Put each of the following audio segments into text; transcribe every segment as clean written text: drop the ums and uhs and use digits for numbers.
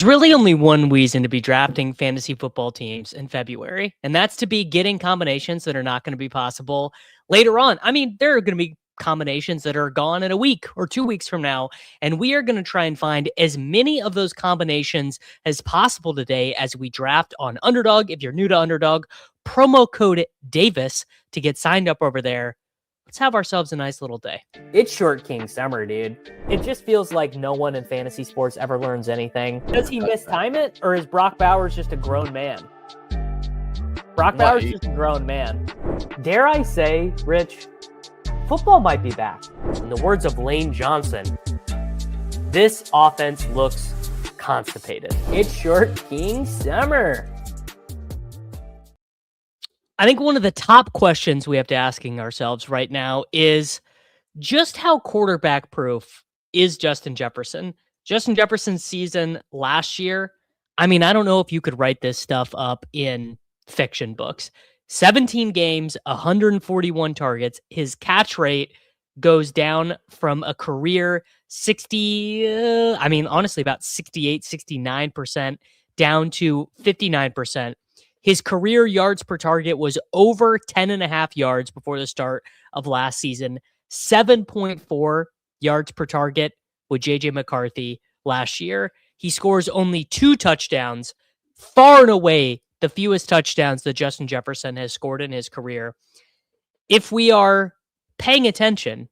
There's really only one reason to be drafting fantasy football teams in February, and that's to be getting combinations that are not going to be possible later on. I mean, there are going to be combinations that are gone in a week or 2 weeks from now, and we are going to try and find as many of those combinations as possible today as we draft on Underdog. If you're new to Underdog, promo code Davis to get signed up over there. Let's have ourselves a nice little day. It's Short King Summer, dude. It just feels like no one in fantasy sports ever learns anything. Does he mistime it, or is Brock Bowers just a grown man? Brock Bowers is just a grown man. Dare I say, Rich, football might be back. In the words of Lane Johnson, this offense looks constipated. It's Short King Summer. I think one of the top questions we have to asking ourselves right now is just how quarterback proof is Justin Jefferson? Justin Jefferson's season last year, I mean, I don't know if you could write this stuff up in fiction books. 17 games, 141 targets. His catch rate goes down from a career 60, honestly, about 68, 69% down to 59%. His career yards per target was over 10.5 yards before the start of last season. 7.4 yards per target with J.J. McCarthy last year. He scores only 2 touchdowns, far and away the fewest touchdowns that Justin Jefferson has scored in his career. If we are paying attention,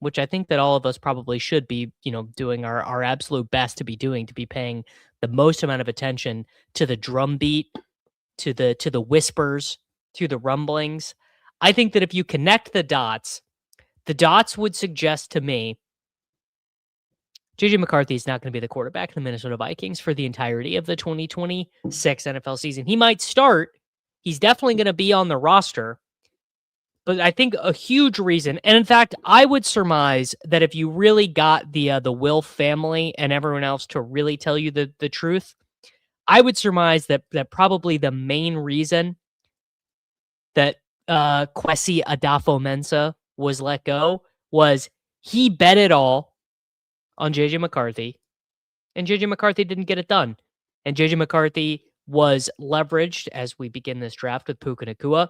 which I think that all of us probably should be, doing our absolute best to be doing, to be paying the most amount of attention to the drumbeat, to the whispers, to the rumblings. I think that if you connect the dots would suggest to me J.J. McCarthy is not going to be the quarterback of the Minnesota Vikings for the entirety of the 2026 NFL season. He might start. He's definitely going to be on the roster. But I think a huge reason, and in fact, I would surmise that if you really got the Wilf family and everyone else to really tell you the truth, I would surmise that probably the main reason that Kwesi Adafo-Mensah was let go was he bet it all on J.J. McCarthy, and J.J. McCarthy didn't get it done. And J.J. McCarthy was leveraged as we begin this draft with Puka Nacua.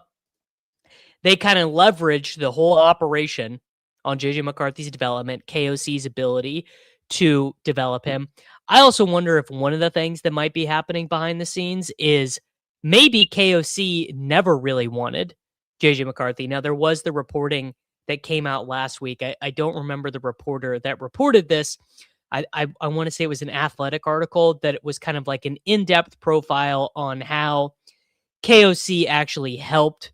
They kind of leveraged the whole operation on J.J. McCarthy's development, KOC's ability to develop him. I also wonder if one of the things that might be happening behind the scenes is maybe KOC never really wanted J.J. McCarthy. Now, there was the reporting that came out last week. I don't remember the reporter that reported this. I want to say it was an Athletic article that it was kind of like an in-depth profile on how KOC actually helped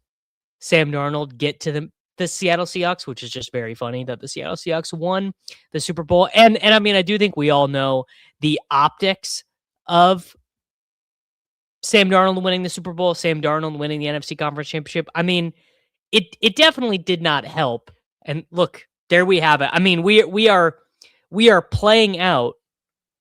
Sam Darnold get to the Seattle Seahawks, which is just very funny that the Seattle Seahawks won the Super Bowl. And I mean, I do think we all know the optics of Sam Darnold winning the Super Bowl, Sam Darnold winning the NFC Conference Championship. I mean, it definitely did not help. And look, there we have it. I mean, we are playing out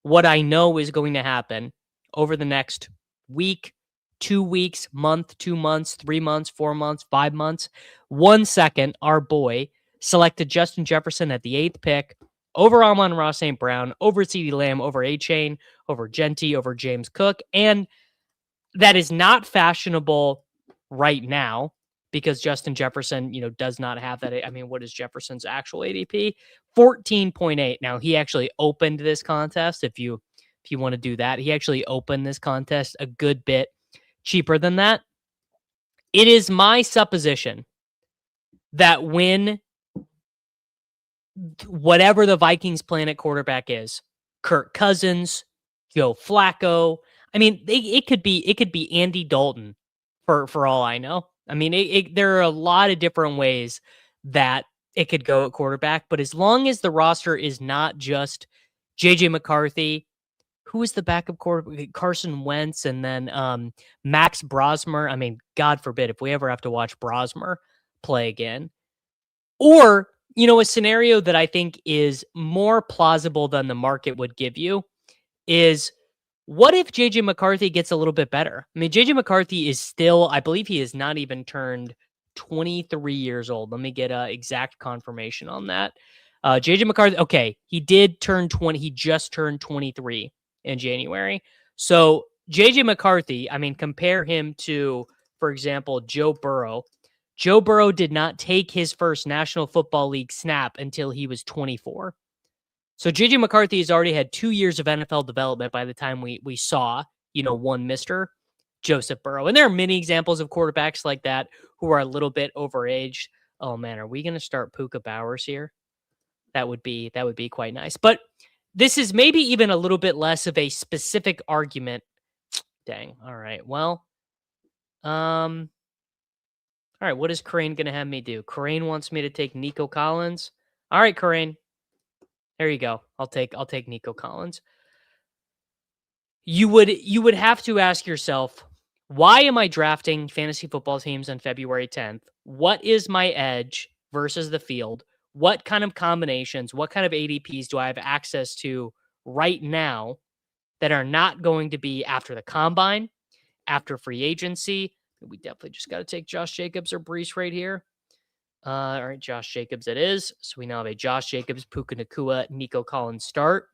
what I know is going to happen over the next week, 2 weeks, month, 2 months, 3 months, 4 months, 5 months. 1 second, our boy selected Justin Jefferson at the 8th pick over Amon-Ra St. Brown, over CeeDee Lamb, over A-Chain, over Genty, over James Cook. And that is not fashionable right now because Justin Jefferson, does not have that. I mean, what is Jefferson's actual ADP? 14.8. Now, he actually opened this contest. If you want to do that, he actually opened this contest a good bit cheaper than that. It is my supposition that when whatever the Vikings plan at quarterback is, Kirk Cousins, Joe Flacco, I mean, it could be Andy Dalton for all I know. I mean, there are a lot of different ways that it could go at quarterback, but as long as the roster is not just J.J. McCarthy, who is the backup quarterback? Carson Wentz, and then Max Brosmer. I mean, God forbid if we ever have to watch Brosmer play again. Or, a scenario that I think is more plausible than the market would give you is, what if J.J. McCarthy gets a little bit better? I mean, J.J. McCarthy is still, I believe he has not even turned 23 years old. Let me get exact confirmation on that. J.J. McCarthy, okay, he did turn 20. He just turned 23 in January. So JJ McCarthy, I mean, compare him to, for example, Joe Burrow. Joe Burrow did not take his first National Football League snap until he was 24. So JJ McCarthy has already had 2 years of NFL development by the time we saw, one Mr. Joseph Burrow. And there are many examples of quarterbacks like that who are a little bit overaged. Oh man, are we going to start Puka Bowers here? That would be quite nice. But this is maybe even a little bit less of a specific argument. Dang. All right. Well, all right. What is Crane going to have me do? Crane wants me to take Nico Collins. All right, Crane. There you go. I'll take Nico Collins. You would have to ask yourself, why am I drafting fantasy football teams on February 10th? What is my edge versus the field? What kind of combinations, what kind of ADPs do I have access to right now that are not going to be after the combine, after free agency? We definitely just got to take Josh Jacobs or Brees right here. All right, Josh Jacobs it is. So we now have a Josh Jacobs, Puka Nacua, Nico Collins start.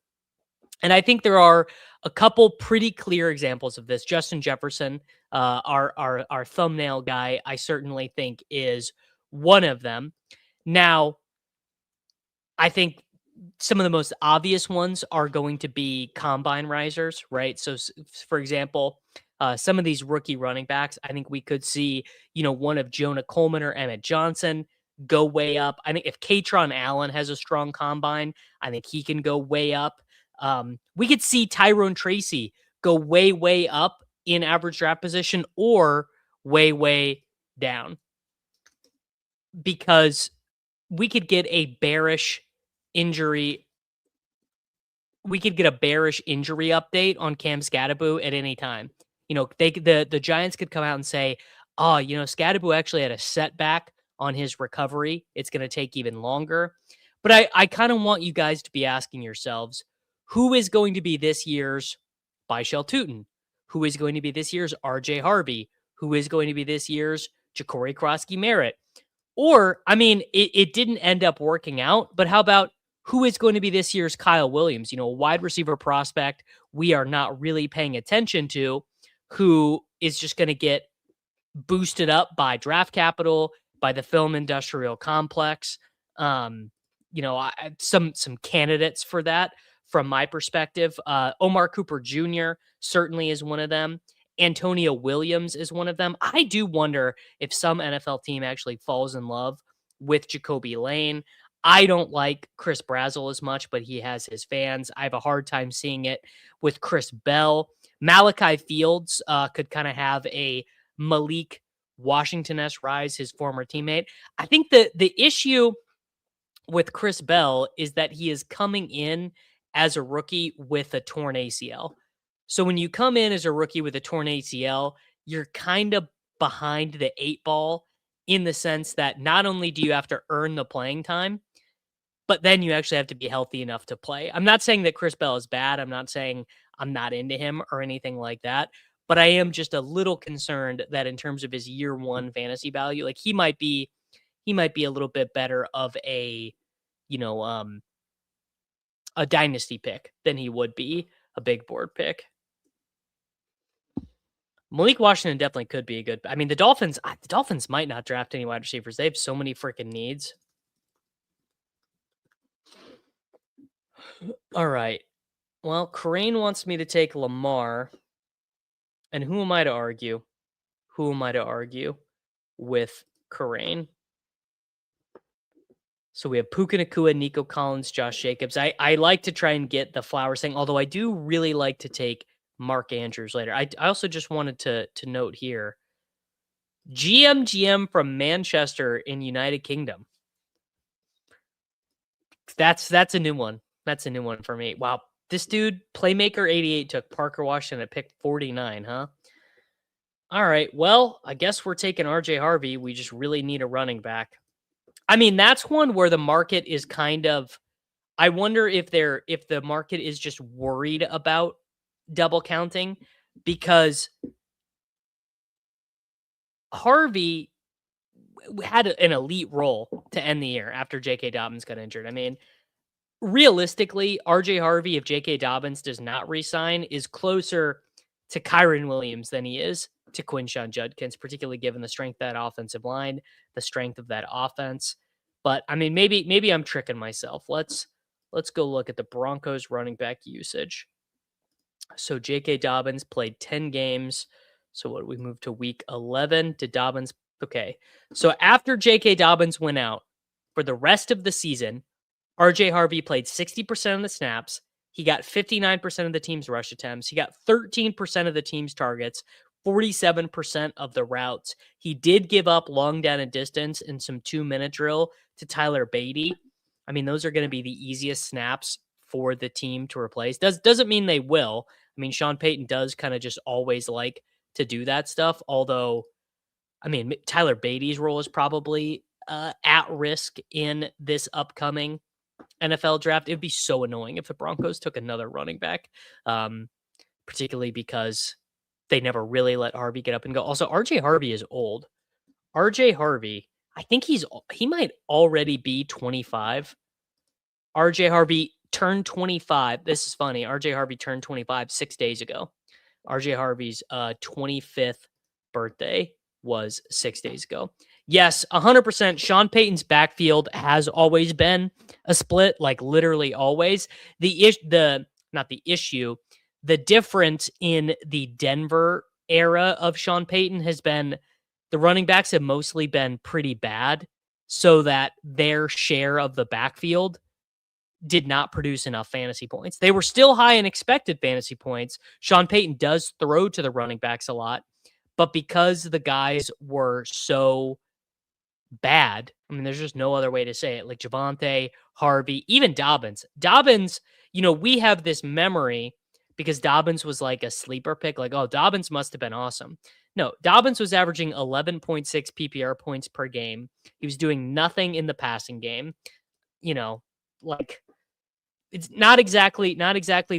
And I think there are a couple pretty clear examples of this. Justin Jefferson, our thumbnail guy, I certainly think is one of them. Now, I think some of the most obvious ones are going to be combine risers, right? So, for example, some of these rookie running backs, I think we could see, one of Jonah Coleman or Emmett Johnson go way up. I think if Katron Allen has a strong combine, I think he can go way up. We could see Tyrone Tracy go way, way up in average draft position or way, way down, because we could get a bearish injury. We could get a bearish injury update on Cam Scatterbo at any time. The Giants could come out and say, "Oh, Scatterbo actually had a setback on his recovery. It's going to take even longer." But I kind of want you guys to be asking yourselves, who is going to be this year's Byshell Tootin? Who is going to be this year's RJ Harvey? Who is going to be this year's Ja'Cory Krosky Merritt? Or, I mean, it didn't end up working out, but how about who is going to be this year's Kyle Williams? A wide receiver prospect we are not really paying attention to, who is just going to get boosted up by draft capital, by the film industrial complex. Some candidates for that from my perspective. Omar Cooper Jr. certainly is one of them. Antonio Williams is one of them. I do wonder if some NFL team actually falls in love with Jacoby Lane. I don't like Chris Brazzell as much, but he has his fans. I have a hard time seeing it with Chris Bell. Malachi Fields could kind of have a Malik Washington-esque rise, his former teammate. I think the issue with Chris Bell is that he is coming in as a rookie with a torn ACL. So when you come in as a rookie with a torn ACL, you're kind of behind the 8 ball in the sense that not only do you have to earn the playing time, but then you actually have to be healthy enough to play. I'm not saying that Chris Bell is bad. I'm not saying I'm not into him or anything like that. But I am just a little concerned that in terms of his year one fantasy value, like he might be a little bit better of a dynasty pick than he would be a big board pick. Malik Washington definitely could be a good. I mean, the Dolphins might not draft any wide receivers. They have so many freaking needs. All right. Well, Crane wants me to take Lamar. And who am I to argue? Who am I to argue with Crane? So we have Puka Nacua, Nico Collins, Josh Jacobs. I like to try and get the Flowers thing, although I do really like to take Mark Andrews later. I also just wanted to note here, GM from Manchester in United Kingdom. That's a new one. That's a new one for me. Wow. This dude, Playmaker 88, took Parker Washington at pick 49, huh? All right. Well, I guess we're taking RJ Harvey. We just really need a running back. I mean, that's one where the market is kind of, I wonder if the market is just worried about double counting, because Harvey had an elite role to end the year after J.K. Dobbins got injured. I mean, realistically, RJ Harvey, if J.K. Dobbins does not resign, is closer to Kyren Williams than he is to Quinshon Judkins, particularly given the strength of that offensive line, the strength of that offense. But I mean, maybe I'm tricking myself. Let's go look at the Broncos running back usage. So J.K. Dobbins played 10 games. So what, we moved to week 11? Did Dobbins? Okay. So after J.K. Dobbins went out for the rest of the season, RJ Harvey played 60% of the snaps. He got 59% of the team's rush attempts. He got 13% of the team's targets, 47% of the routes. He did give up long down and distance in some 2-minute drill to Tyler Beatty. I mean, those are going to be the easiest snaps for the team to replace. Doesn't mean they will. I mean, Sean Payton does kind of just always like to do that stuff. Although, I mean, Tyler Beatty's role is probably at risk in this upcoming NFL draft. It'd be so annoying if the Broncos took another running back, particularly because they never really let Harvey get up and go. Also, RJ Harvey is old. RJ Harvey, I think he might already be 25. RJ Harvey turned 25. This is funny. RJ Harvey turned 25 6 days ago. RJ Harvey's 25th birthday was 6 days ago. Yes, 100%. Sean Payton's backfield has always been a split, like literally always. The difference in the Denver era of Sean Payton has been the running backs have mostly been pretty bad, so that their share of the backfield did not produce enough fantasy points. They were still high in expected fantasy points. Sean Payton does throw to the running backs a lot, but because the guys were so bad, I mean, there's just no other way to say it. Like Javonte, Harvey, even Dobbins. Dobbins, we have this memory because Dobbins was like a sleeper pick. Like, oh, Dobbins must have been awesome. No, Dobbins was averaging 11.6 PPR points per game. He was doing nothing in the passing game. Like, it's not exactly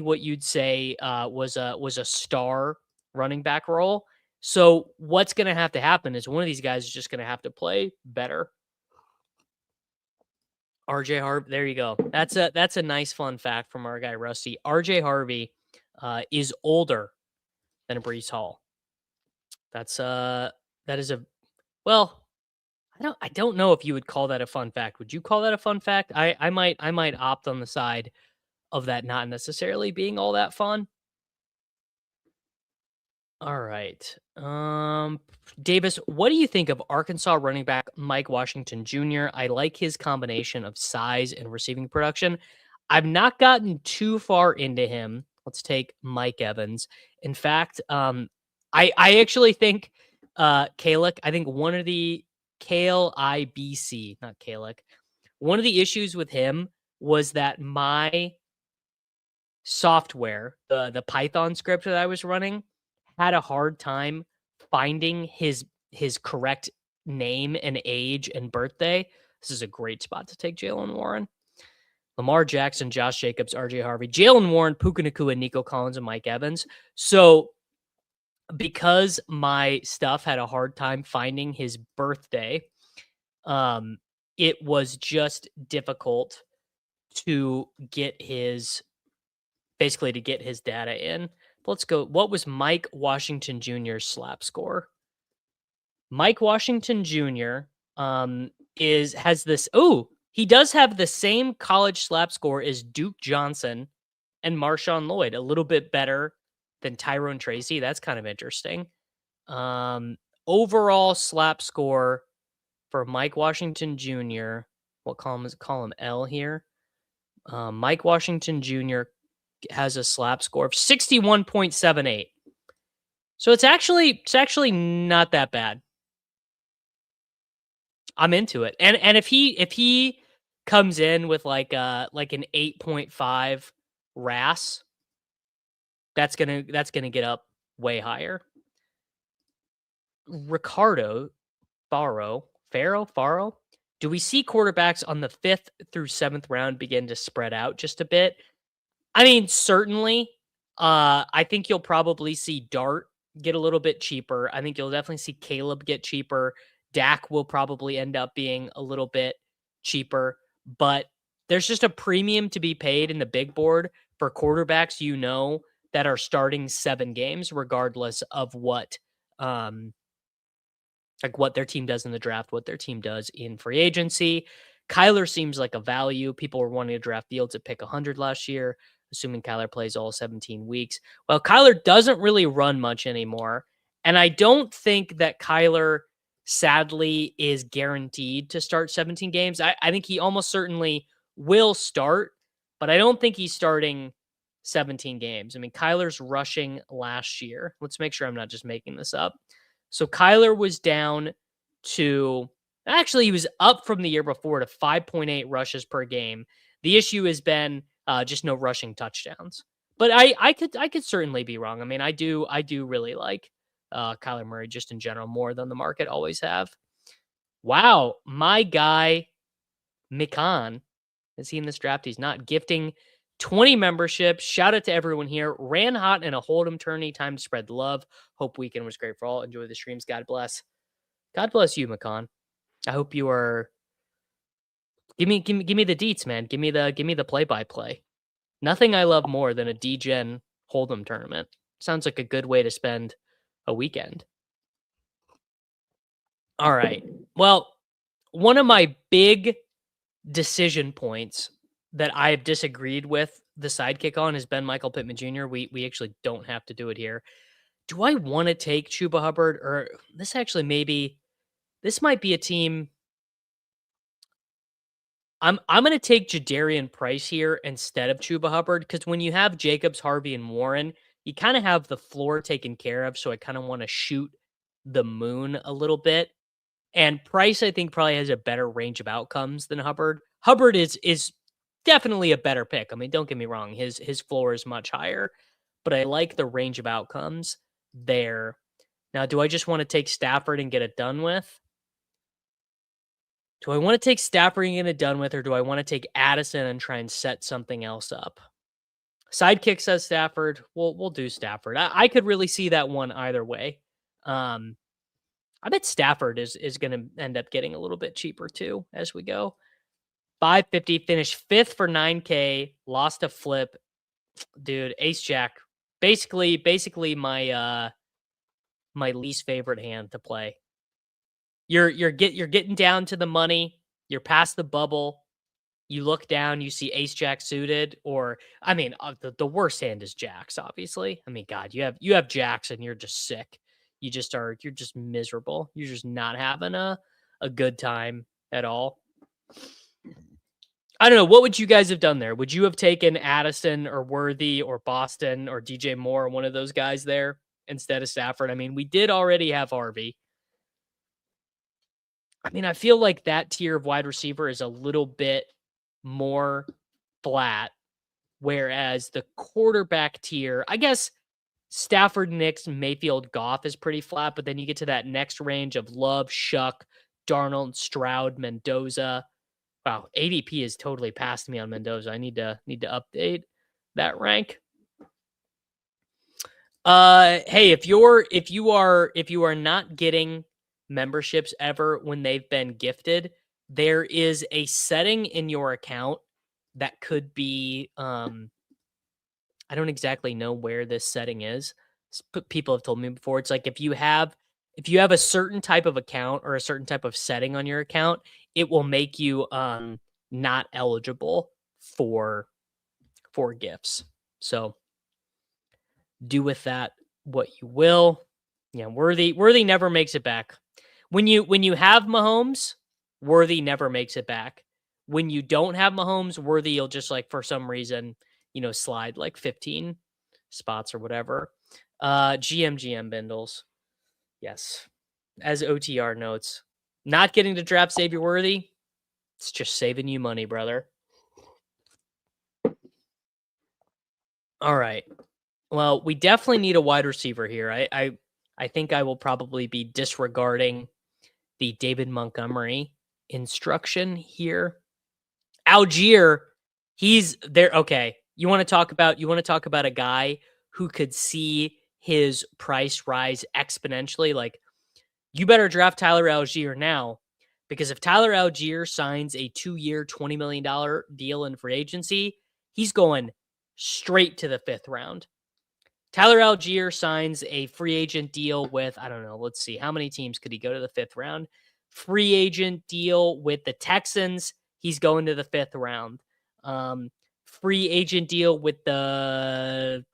what you'd say was a star running back role. So what's going to have to happen is one of these guys is just going to have to play better. RJ Harvey, there you go. That's a nice fun fact from our guy Rusty. RJ Harvey is older than Breece Hall. I don't know if you would call that a fun fact. Would you call that a fun fact? I might opt on the side of that not necessarily being all that fun. All right. Davis, what do you think of Arkansas running back Mike Washington Jr.? I like his combination of size and receiving production. I've not gotten too far into him. Let's take Mike Evans. In fact, I actually think Kalec, I think one of the KLIBC, not Kalec, one of the issues with him was that my software, the Python script that I was running, had a hard time finding his correct name and age and birthday. This is a great spot to take Jaylen Warren. Lamar Jackson, Josh Jacobs, RJ Harvey, Jaylen Warren, Puka Nacua, Nico Collins, and Mike Evans. So because my stuff had a hard time finding his birthday, it was just difficult to get his data in. Let's go. What was Mike Washington Jr.'s slap score? Mike Washington Jr. has this. Oh, he does have the same college slap score as Duke Johnson and Marshawn Lloyd. A little bit better than Tyrone Tracy. That's kind of interesting. Overall slap score for Mike Washington Jr. What column is it? Column L here. Mike Washington Jr. has a slap score of 61.78. So it's actually not that bad. I'm into it. And if he comes in with like an 8.5 RAS, that's gonna get up way higher. Ricardo Faro. Do we see quarterbacks on the 5th through 7th round begin to spread out just a bit? I mean, certainly. I think you'll probably see Dart get a little bit cheaper. I think you'll definitely see Caleb get cheaper. Dak will probably end up being a little bit cheaper. But there's just a premium to be paid in the big board for quarterbacks, that are starting 7 games, regardless of what their team does in the draft, what their team does in free agency. Kyler seems like a value. People were wanting to draft Fields at pick 100 last year, assuming Kyler plays all 17 weeks. Well, Kyler doesn't really run much anymore. And I don't think that Kyler, sadly, is guaranteed to start 17 games. I think he almost certainly will start, but I don't think he's starting 17 games. I mean, Kyler's rushing last year. Let's make sure I'm not just making this up. So Kyler was down to, actually, he was up from the year before to 5.8 rushes per game. The issue has been just no rushing touchdowns. But I could certainly be wrong. I mean, I do really like Kyler Murray just in general more than the market always have. Wow, my guy Mikan, is he in this draft? He's not. Gifting 20 memberships. Shout out to everyone here. Ran hot in a Hold'em tourney. Time to spread the love. Hope weekend was great for all. Enjoy the streams. God bless. God bless you, Mikan. I hope you are. Give me the deets, man. Give me the play-by-play. Nothing I love more than a D-Gen Hold'em tournament. Sounds like a good way to spend a weekend. All right. Well, one of my big decision points that I've disagreed with the sidekick on has been Michael Pittman Jr. We actually don't have to do it here. Do I want to take Chuba Hubbard, or this might be a team? I'm going to take Jadarian Price here instead of Chuba Hubbard, because when you have Jacobs, Harvey, and Warren, you kind of have the floor taken care of. So I kind of want to shoot the moon a little bit. And Price, I think, probably has a better range of outcomes than Hubbard. Hubbard is definitely a better pick. I mean, don't get me wrong. His floor is much higher, but I like the range of outcomes there. Now, do I just want to take Stafford and get it done with? Do I want to take Stafford and get it done with, or do I want to take Addison and try and set something else up? Sidekick says Stafford. We'll do Stafford. I could really see that one either way. I bet Stafford is going to end up getting a little bit cheaper too as we go. 550, finished 5th for 9K, lost a flip. Dude, Ace Jack. Basically my my least favorite hand to play. You're getting down to the money, you're past the bubble. You look down, you see Ace Jack suited, or I mean, the worst hand is Jacks, obviously. I mean, God, you have Jacks and you're just sick. You're just miserable. You're just not having a good time at all. I don't know. What would you guys have done there? Would you have taken Addison or Worthy or Boston or DJ Moore, one of those guys there instead of Stafford? I mean, we did already have Harvey. I mean, I feel like that tier of wide receiver is a little bit more flat, whereas the quarterback tier, I guess Stafford, Nix, Mayfield, Goff is pretty flat, but then you get to that next range of Love, Shuck, Darnold, Stroud, Mendoza. Wow, ADP has totally passed me on Mendoza. I need to update that rank. Hey, if you are not getting memberships ever when they've been gifted, there is a setting in your account that could be I don't exactly know where this setting is. People have told me before. It's like if you have a certain type of account or a certain type of setting on your account, it will make you not eligible for gifts. So do with that what you will. Yeah, Worthy never makes it back. When you have Mahomes, Worthy never makes it back. When you don't have Mahomes, Worthy, you'll just like for some reason, slide like 15 spots or whatever. GM bindles. Yes. As OTR notes, not getting to draft Xavier Worthy, it's just saving you money, brother. All right. Well, we definitely need a wide receiver here. I think I will probably be disregarding the David Montgomery instruction here. Allgeier, he's there. Okay. You want to talk about a guy who could see his price rise exponentially? Like, you better draft Tyler Allgeier now, Because if Tyler Allgeier signs a 2-year, $20 million deal in free agency, he's going straight to the 5th round. Tyler Allgeier signs a free agent deal with, I don't know, let's see, how many teams could he go to the 5th round? Free agent deal with the Texans, he's going to the 5th round. Free agent deal with the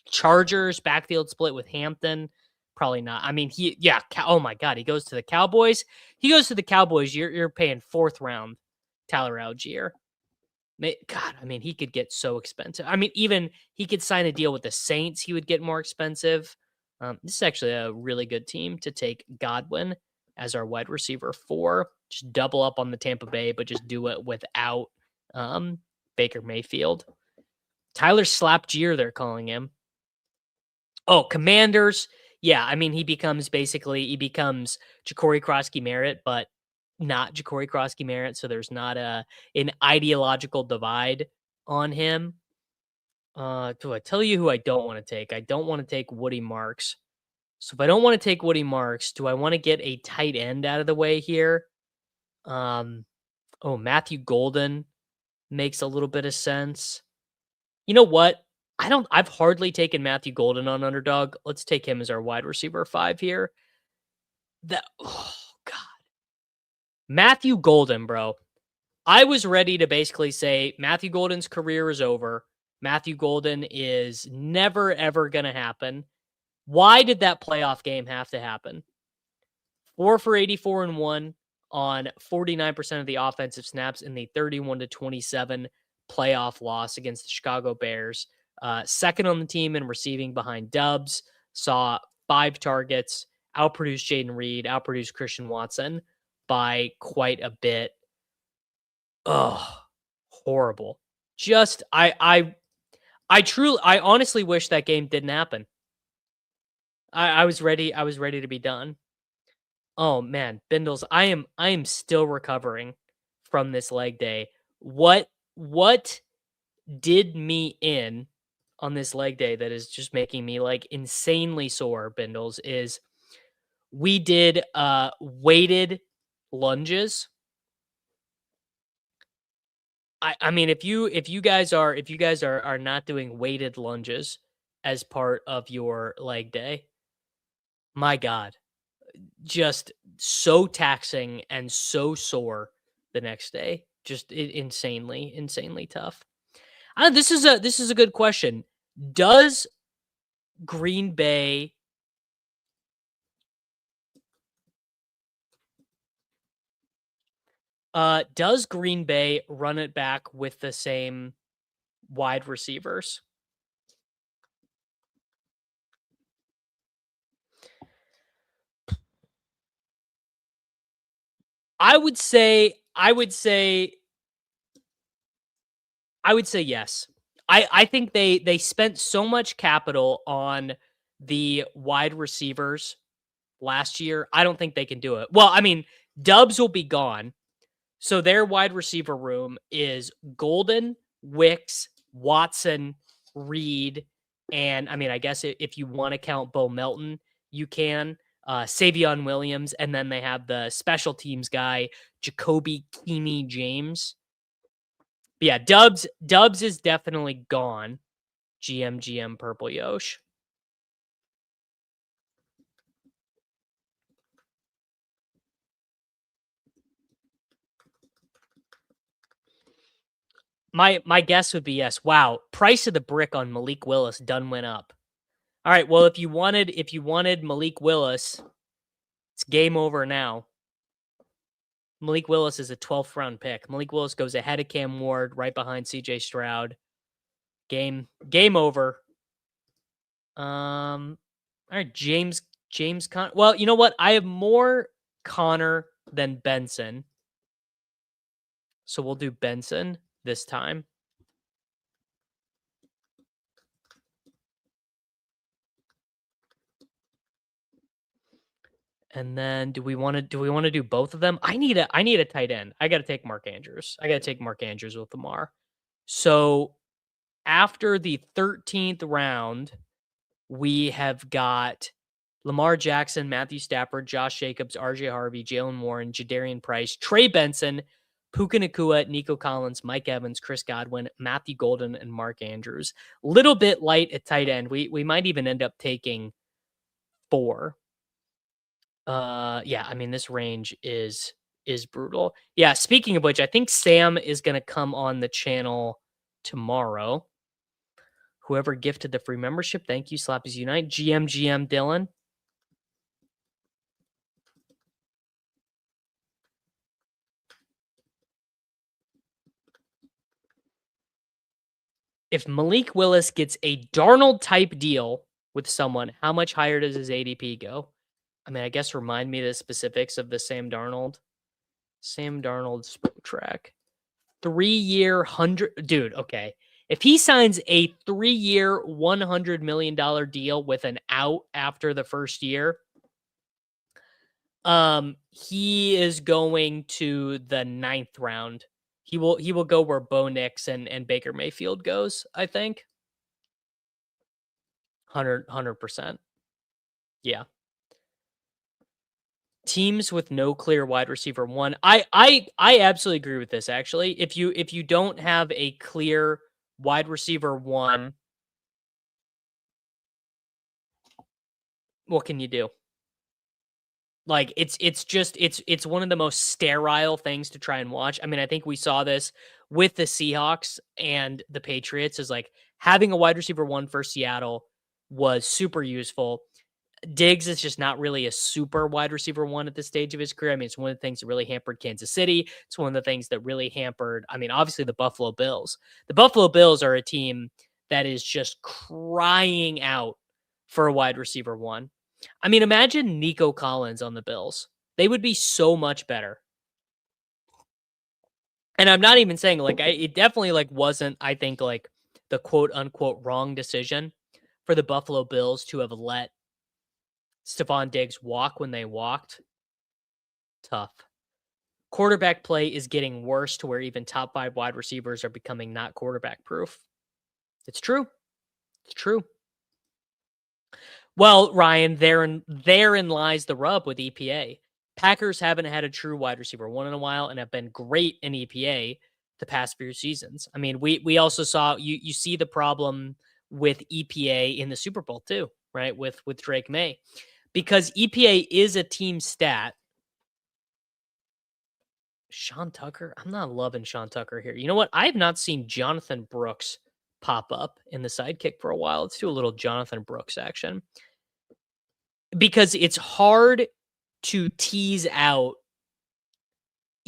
Chargers, backfield split with Hampton. Probably not. I mean, oh my God, he goes to the Cowboys. He goes to the Cowboys. You're paying 4th round Tyler Allgeier. God, I mean, he could get so expensive. I mean, even he could sign a deal with the Saints. He would get more expensive. This is actually a really good team to take Godwin as our wide receiver 4. Just double up on the Tampa Bay, but just do it without Baker Mayfield. Tyler Slapjeer, they're calling him. Oh, Commanders. Yeah, I mean, he becomes Ja'Cory Krosky-Merritt, but not Ja'Cory Krosky-Merritt, so there's not an ideological divide on him. Do I tell you who I don't want to take? I don't want to take Woody Marks. So if I don't want to take Woody Marks, do I want to get a tight end out of the way here? Matthew Golden makes a little bit of sense. You know what? I've hardly taken Matthew Golden on Underdog. Let's take him as our wide receiver 5 here. Oh God. Matthew Golden, bro. I was ready to basically say Matthew Golden's career is over. Matthew Golden is never, ever going to happen. Why did that playoff game have to happen? 4 for 84 and 1 on 49% of the offensive snaps in the 31-27 playoff loss against the Chicago Bears. Second on the team in receiving behind Doubs. Saw 5 targets. Outproduced Jaden Reed. Outproduced Christian Watson by quite a bit. Oh, horrible. Just I honestly wish that game didn't happen. I was ready to be done. Oh man, Bindles, I am still recovering from this leg day. What did me in on this leg day that is just making me like insanely sore, Bindles, is we did weighted lunges. I mean, if you guys are not doing weighted lunges as part of your leg day, my God, just so taxing and so sore the next day. Just insanely tough. This is a good question. Does Green Bay run it back with the same wide receivers? I would say yes. I think they spent so much capital on the wide receivers last year. I don't think they can do it. Well, I mean, Doubs will be gone. So their wide receiver room is Golden, Wicks, Watson, Reed, and I mean, I guess if you want to count Bo Melton, you can. Savion Williams, and then they have the special teams guy, Jacoby Keeney James. But yeah, Doubs is definitely gone. GM Purple Yosh. My guess would be yes. Wow, price of the brick on Malik Willis done went up. All right, well if you wanted Malik Willis, it's game over now. Malik Willis is a 12th round pick. Malik Willis goes ahead of Cam Ward, right behind CJ Stroud. Game over. All right, James Conner. Well, you know what? I have more Connor than Benson. So we'll do Benson this time. And then do we want to do both of them? I need a tight end. I got to take Mark Andrews. I got to take Mark Andrews with Lamar. So after the 13th round, we have got Lamar Jackson, Matthew Stafford, Josh Jacobs, RJ Harvey, Jalen Warren, Jadarian Price, Trey Benson, Puka Nacua, Nico Collins, Mike Evans, Chris Godwin, Matthew Golden, and Mark Andrews. Little bit light at tight end. We might even end up taking 4. Yeah, I mean, this range is brutal. Yeah, speaking of which, I think Sam is gonna come on the channel tomorrow. Whoever gifted the free membership, thank you, Slappies Unite. GM Dylan. If Malik Willis gets a Darnold type deal with someone, how much higher does his ADP go? I mean, I guess remind me the specifics of the Sam Darnold. Sam Darnold spring track. 3-year 100 dude, okay. If he signs a 3-year $100 million deal with an out after the first year, he is going to the 9th round. He will go where Bo Nix and Baker Mayfield goes, I think. 100%. Yeah. Teams with no clear wide receiver one. I absolutely agree with this actually. If you don't have a clear wide receiver one, what can you do? Like it's one of the most sterile things to try and watch. I mean, I think we saw this with the Seahawks and the Patriots is like having a wide receiver one for Seattle was super useful. Diggs is just not really a super wide receiver one at this stage of his career. I mean, it's one of the things that really hampered Kansas City. It's one of the things that really hampered, I mean, obviously the Buffalo Bills. The Buffalo Bills are a team that is just crying out for a wide receiver one. I mean, imagine Nico Collins on the Bills. They would be so much better. And I'm not even saying like it definitely like wasn't, I think, like the quote unquote wrong decision for the Buffalo Bills to have let Stephon Diggs walk when they walked. Tough. Quarterback play is getting worse to where even top 5 wide receivers are becoming not quarterback proof. It's true. It's true. Well, Ryan, therein lies the rub with EPA. Packers haven't had a true wide receiver one in a while and have been great in EPA the past few seasons. I mean, we also saw you see the problem with EPA in the Super Bowl too, right? With Drake May. Because EPA is a team stat. Sean Tucker? I'm not loving Sean Tucker here. You know what? I have not seen Jonathan Brooks pop up in the sidekick for a while. Let's do a little Jonathan Brooks action. Because it's hard to tease out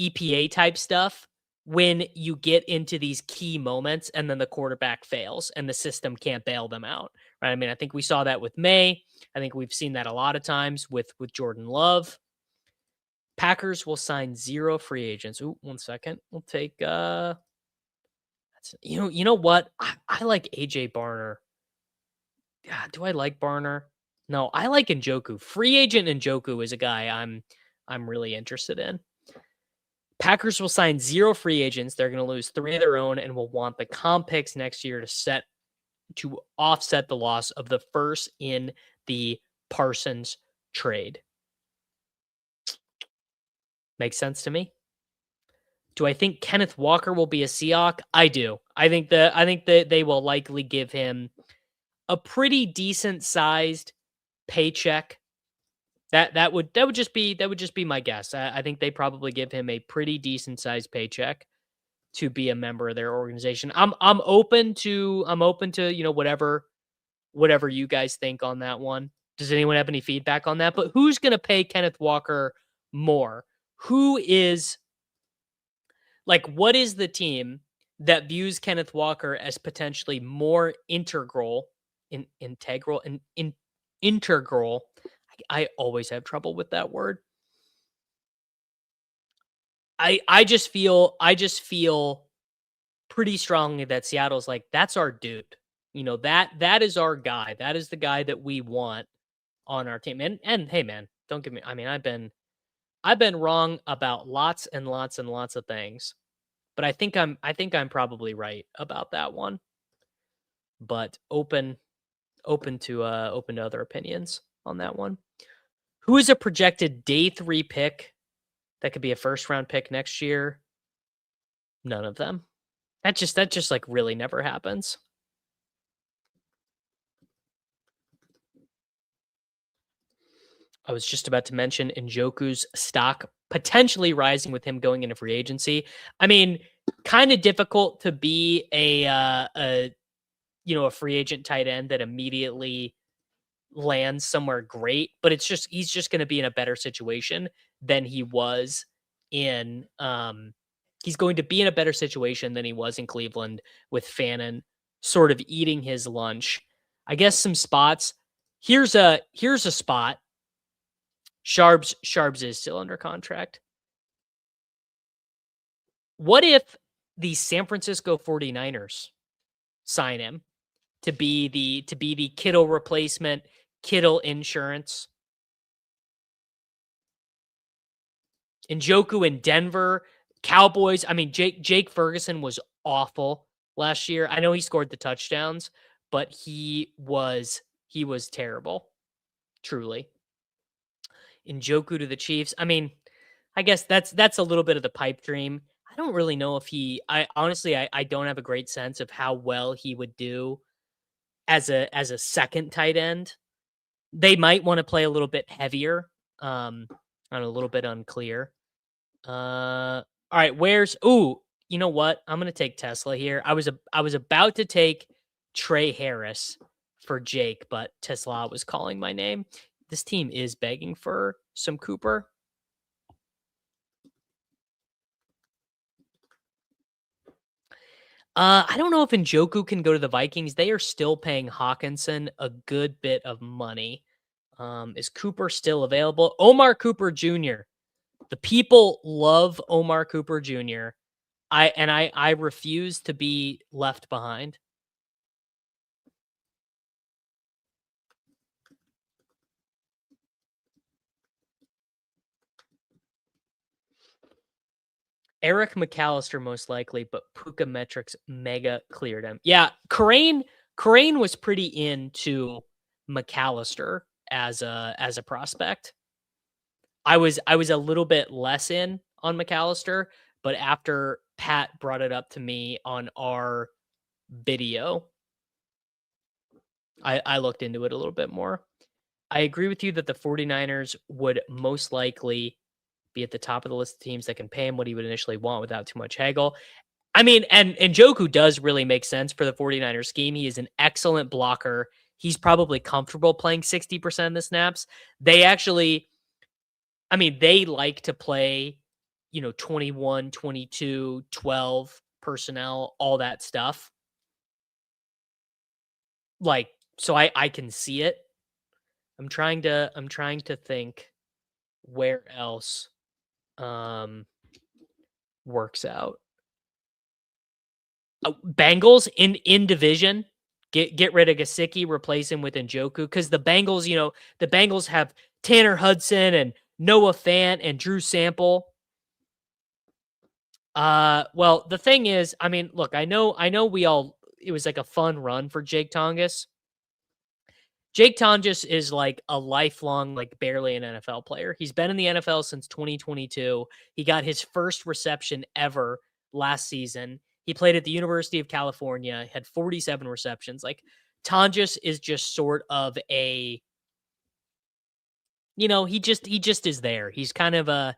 EPA type stuff when you get into these key moments and then the quarterback fails and the system can't bail them out, right? I mean, I think we saw that with May. I think we've seen that a lot of times with Jordan Love. Packers will sign 0 free agents. Ooh, 1 second. We'll take that's you know what? I like AJ Barner. Yeah, do I like Barner? No, I like Njoku. Free agent Njoku is a guy I'm really interested in. Packers will sign 0 free agents. They're going to lose 3 of their own and will want the comp picks next year to offset the loss of the first in the Parsons trade. Makes sense to me. Do I think Kenneth Walker will be a Seahawk? I do. I think that they will likely give him a pretty decent sized paycheck. That would just be my guess. I think they probably give him a pretty decent sized paycheck to be a member of their organization. I'm open to whatever you guys think on that one. Does anyone have any feedback on that? But who's going to pay Kenneth Walker more? Who is like what is the team that views Kenneth Walker as potentially more integral? I always have trouble with that word. I just feel pretty strongly that Seattle's like, that's our dude. You know, that is our guy. That is the guy that we want on our team. And hey man, don't give me I mean, I've been wrong about lots and lots and lots of things. But I think I'm probably right about that one. But open to other opinions. on that one. Who is a projected day 3 pick that could be a first round pick next year? None of them. That just like really never happens. I was just about to mention Njoku's stock potentially rising with him going into free agency. I mean, kind of difficult to be a a free agent tight end that immediately lands somewhere great, but he's just going to be in a better situation than he was in he's going to be in a better situation than he was in Cleveland with Fannin sort of eating his lunch. I guess some spots. Here's a spot. Sharps is still under contract. What if the San Francisco 49ers sign him to be the Kittle replacement, Kittle insurance? Njoku in Denver, Cowboys. I mean, Jake Ferguson was awful last year. I know he scored the touchdowns, but he was terrible, truly. Njoku to the Chiefs. I mean, I guess that's a little bit of the pipe dream. I don't really know if I honestly I don't have a great sense of how well he would do as a second tight end. They might want to play a little bit heavier. I'm a little bit unclear. All right, you know what? I'm gonna take Tesla here. I was about to take Trey Harris for Jake, but Tesla was calling my name. This team is begging for some Cooper. I don't know if Njoku can go to the Vikings. They are still paying Hawkinson a good bit of money. Is Cooper still available? Omar Cooper Jr. The people love Omar Cooper Jr. I refuse to be left behind. Eric McAllister most likely, but Puka Metrics mega cleared him. Yeah, Kyren was pretty into McAllister as a prospect. I was a little bit less in on McAllister, but after Pat brought it up to me on our video, I looked into it a little bit more. I agree with you that the 49ers would most likely be at the top of the list of teams that can pay him what he would initially want without too much haggle. I mean, and Njoku does really make sense for the 49ers scheme. He is an excellent blocker. He's probably comfortable playing 60% of the snaps. They actually, I mean, they like to play, 21, 22, 12 personnel, all that stuff. Like, so I can see it. I'm trying to think where else works out. Bengals in division, get rid of Gesicki, replace him with Njoku, because the Bengals have Tanner Hudson and Noah Fant and Drew Sample. Well, the thing is, I mean, look, I know it was like a fun run for Jake Tonges. Jake Tonges is like a lifelong, like barely an NFL player. He's been in the NFL since 2022. He got his first reception ever last season. He played at the University of California, had 47 receptions. Like, Tonjes is just sort of he just is there. He's kind of a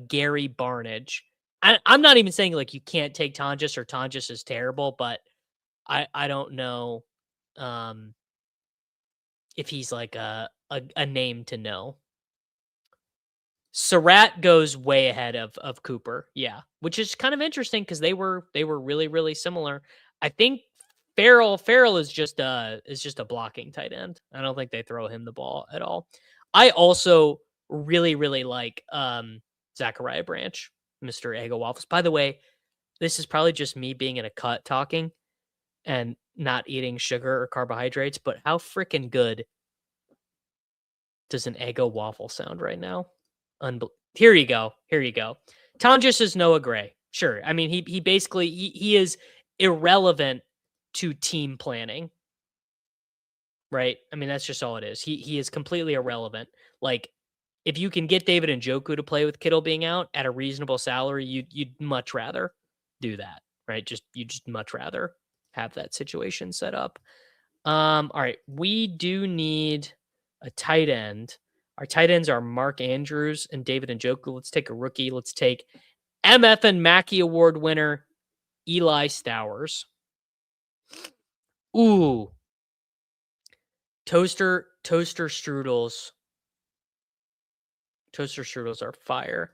Gary Barnage. I'm not even saying like you can't take Tonjes or Tonjes is terrible, but I don't know if he's like a name to know. Surratt goes way ahead of Cooper, yeah, which is kind of interesting because they were really really similar. I think Farrell is just a blocking tight end. I don't think they throw him the ball at all. I also really really like Zachariah Branch, Mr. Eggo Waffles. By the way, this is probably just me being in a cut talking and not eating sugar or carbohydrates, but how freaking good does an Eggo waffle sound right now? Here you go. Tonjes is Noah Gray. Sure. I mean, he basically he is irrelevant to team planning. right? I mean, that's just all it is. He is completely irrelevant. Like, if you can get David Njoku to play with Kittle being out at a reasonable salary, you'd much rather do that, right? You just much rather have that situation set up. All right, we do need a tight end. Our tight ends are Mark Andrews and David Njoku. Let's take a rookie. Let's take MF and Mackey Award winner Eli Stowers. Ooh, toaster strudels. Toaster strudels are fire.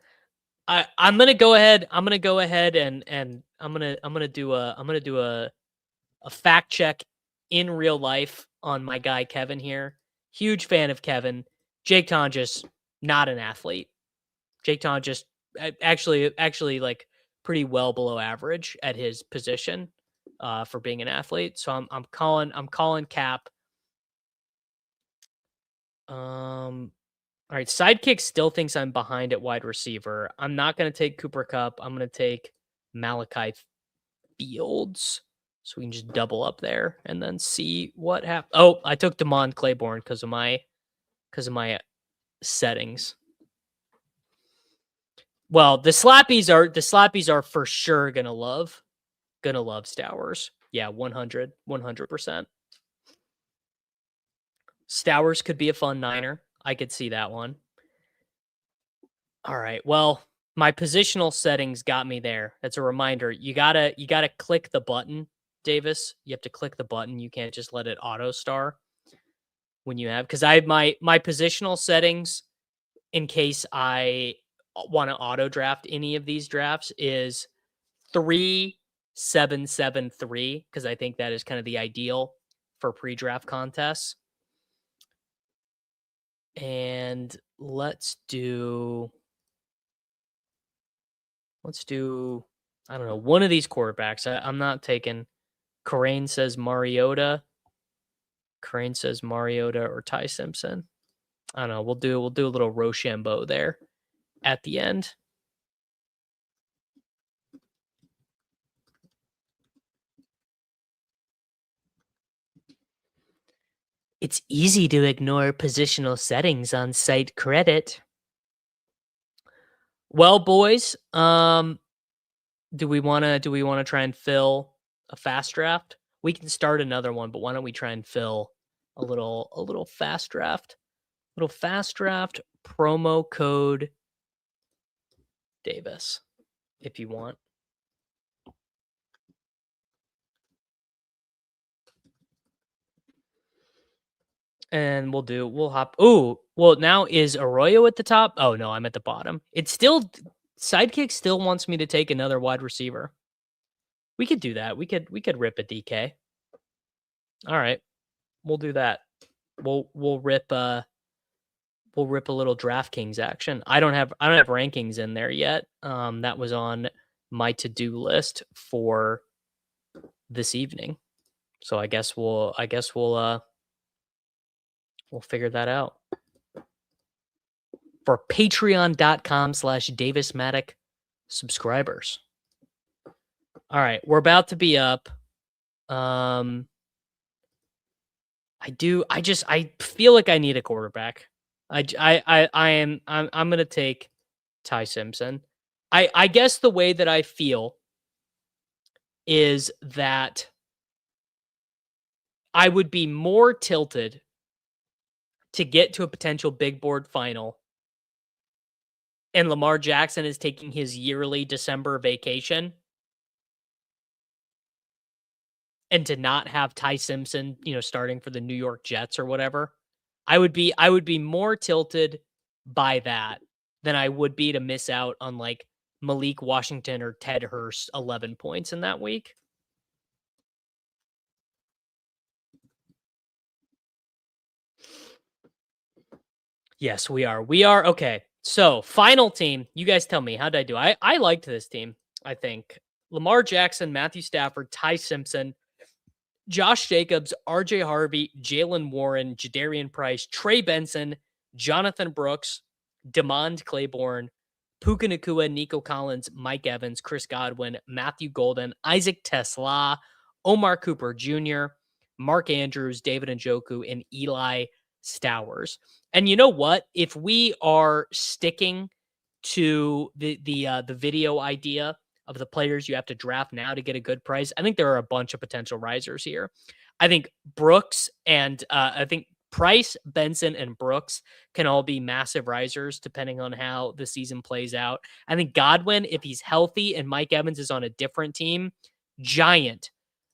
I'm gonna go ahead. I'm gonna go ahead and I'm gonna do a fact check in real life on my guy Kevin here. Huge fan of Kevin. Jake Tonjes, not an athlete. Jake Tonjes actually like pretty well below average at his position for being an athlete. So I'm calling Cap. All right, Sidekick still thinks I'm behind at wide receiver. I'm not going to take Cooper Kupp. I'm going to take Malachi Fields. So we can just double up there and then see what happens. Oh, I took Damon Claiborne because of my settings. Well, the slappies are for sure gonna love Stowers. Yeah, 100%. Stowers could be a fun Niner. I could see that one. All right. Well, my positional settings got me there. That's a reminder. You gotta click the button, Davis. You have to click the button. You can't just let it auto star when you have, because I have my positional settings in case I want to auto draft any of these drafts is 3-7-7-3, because I think that is kind of the ideal for pre-draft contests. And let's do I don't know, one of these quarterbacks. I'm not taking Kyren says Mariota. Kyren says Mariota or Ty Simpson. I don't know. We'll do a little Rochambeau there at the end. It's easy to ignore positional settings on site credit. Well, boys, do we want to try and fill a fast draft? We can start another one, but why don't we try and fill a little fast draft? Little fast draft promo code Davis if you want. And we'll hop. Oh, well, now is Arroyo at the top? Oh no, I'm at the bottom. It's still Sidekick still wants me to take another wide receiver. We could do that. We could rip a DK. All right. We'll do that. We'll rip a little DraftKings action. I don't have rankings in there yet. That was on my to-do list for this evening. So I guess we'll figure that out. For patreon.com/DavisMattic subscribers. All right, we're about to be up. I feel like I need a quarterback. I'm gonna take Ty Simpson. I guess the way that I feel is that I would be more tilted to get to a potential big board final and Lamar Jackson is taking his yearly December vacation and to not have Ty Simpson, starting for the New York Jets or whatever. I would be more tilted by that than I would be to miss out on like Malik Washington or Ted Hurst 11 points in that week. Yes, we are. We are. Okay. So, final team. You guys tell me, how did I do? I liked this team, I think. Lamar Jackson, Matthew Stafford, Ty Simpson, Josh Jacobs, RJ Harvey, Jalen Warren, Jadarian Price, Trey Benson, Jonathan Brooks, Demond Claiborne, Puka Nacua, Nico Collins, Mike Evans, Chris Godwin, Matthew Golden, Isaac Tesla, Omar Cooper Jr., Mark Andrews, David Njoku, and Eli Stowers. And you know what? If we are sticking to the video idea of the players you have to draft now to get a good price, I think there are a bunch of potential risers here. I think Brooks and I think Price, Benson, and Brooks can all be massive risers depending on how the season plays out. I think Godwin, if he's healthy and Mike Evans is on a different team, giant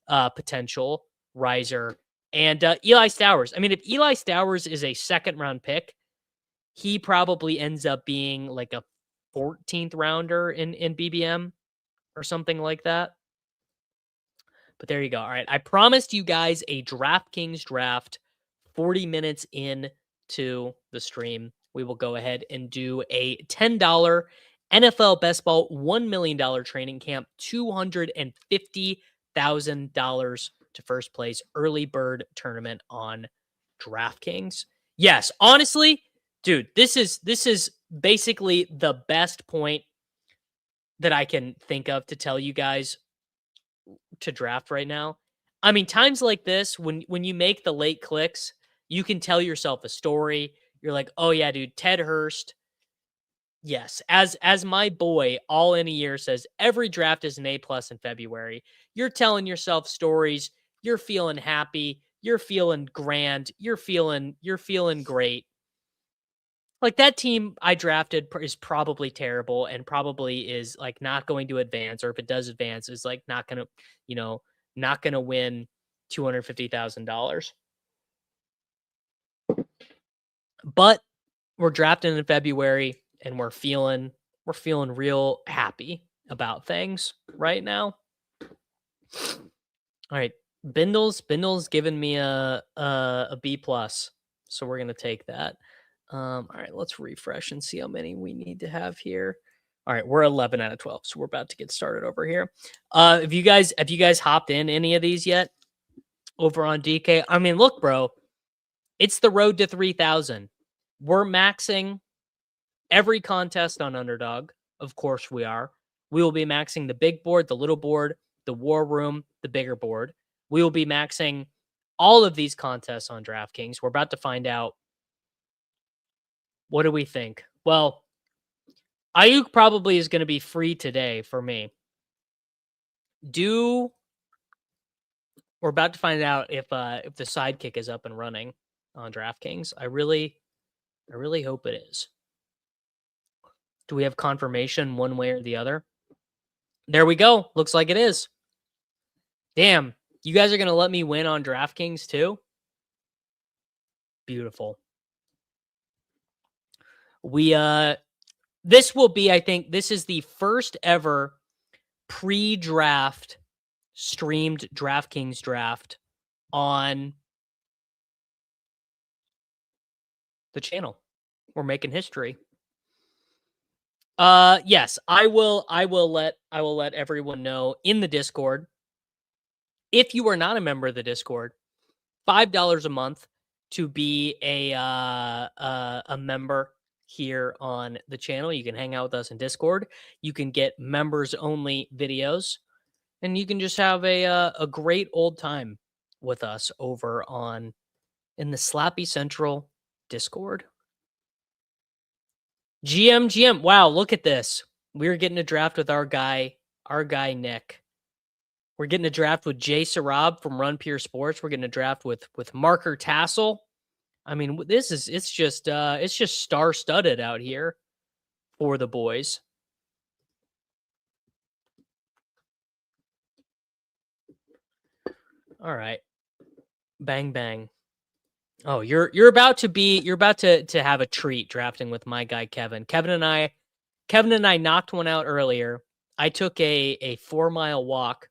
potential riser. And Eli Stowers. I mean, if Eli Stowers is a second round pick, he probably ends up being like a 14th rounder in BBM or something like that. But there you go. All right. I promised you guys a DraftKings draft 40 minutes into the stream. We will go ahead and do a $10 NFL Best Ball $1 million training camp, $250,000 to first place early bird tournament on DraftKings. Yes, honestly, dude, this is basically the best point that I can think of to tell you guys to draft right now. I mean, times like this, when you make the late clicks, you can tell yourself a story. You're like, oh yeah, dude, Ted Hurst. Yes, as my boy all in a year says, every draft is an A+ in February. You're telling yourself stories. You're feeling happy. You're feeling grand. You're feeling great. Like that team I drafted is probably terrible and probably is like not going to advance, or if it does advance, is like not gonna, not gonna win $250,000. But we're drafting in February and we're feeling real happy about things right now. All right, Bindle's giving me a B+, so we're gonna take that. All right, let's refresh and see how many we need to have here. All right, we're 11 out of 12, so we're about to get started over here. Have you guys hopped in any of these yet over on DK? I mean, look, bro, it's the road to 3,000. We're maxing every contest on Underdog. Of course we are. We will be maxing the big board, the little board, the war room, the bigger board. We will be maxing all of these contests on DraftKings. We're about to find out. What do we think? Well, Ayuk probably is going to be free today for me. We're about to find out if the sidekick is up and running on DraftKings. I really hope it is. Do we have confirmation one way or the other? There we go. Looks like it is. Damn, you guys are going to let me win on DraftKings too? Beautiful. This will be, I think, this is the first ever pre-draft streamed DraftKings draft on the channel. We're making history. Yes, I will let everyone know in the Discord. If you are not a member of the Discord, $5 a month to be a member here on the channel. You can hang out with us in Discord. You can get members only videos, and you can just have a great old time with us over in the Slappy Central Discord. GM. Wow, look at this. We're getting a draft with our guy Nick. We're getting a draft with Jay Sarab from Run Pure Sports. We're getting a draft with Marker Tassel. I mean, it's just star-studded out here for the boys. All right. Bang bang. Oh, you're about to have a treat drafting with my guy Kevin. Kevin and I knocked one out earlier. I took a 4-mile walk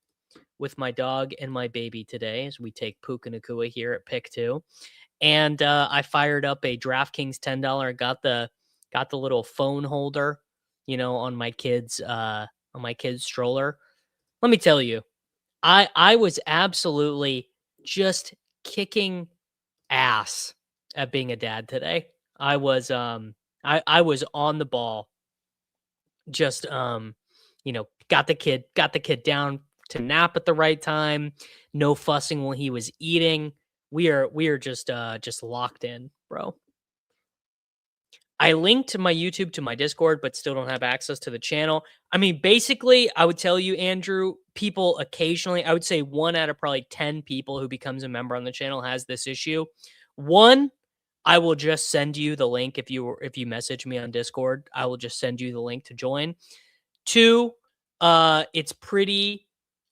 with my dog and my baby today as we take Puka Nakua here at pick 2. And I fired up a DraftKings $10. Got the little phone holder, on my kid's stroller. Let me tell you, I was absolutely just kicking ass at being a dad today. I was I was on the ball. Just got the kid down to nap at the right time. no fussing when he was eating. We are just locked in, bro. I linked my YouTube to my Discord, but still don't have access to the channel. I mean, basically, I would tell you, Andrew, people occasionally, I would say 1 out of probably 10 people who becomes a member on the channel has this issue. 1, I will just send you the link if you message me on Discord. I will just send you the link to join. 2, it's pretty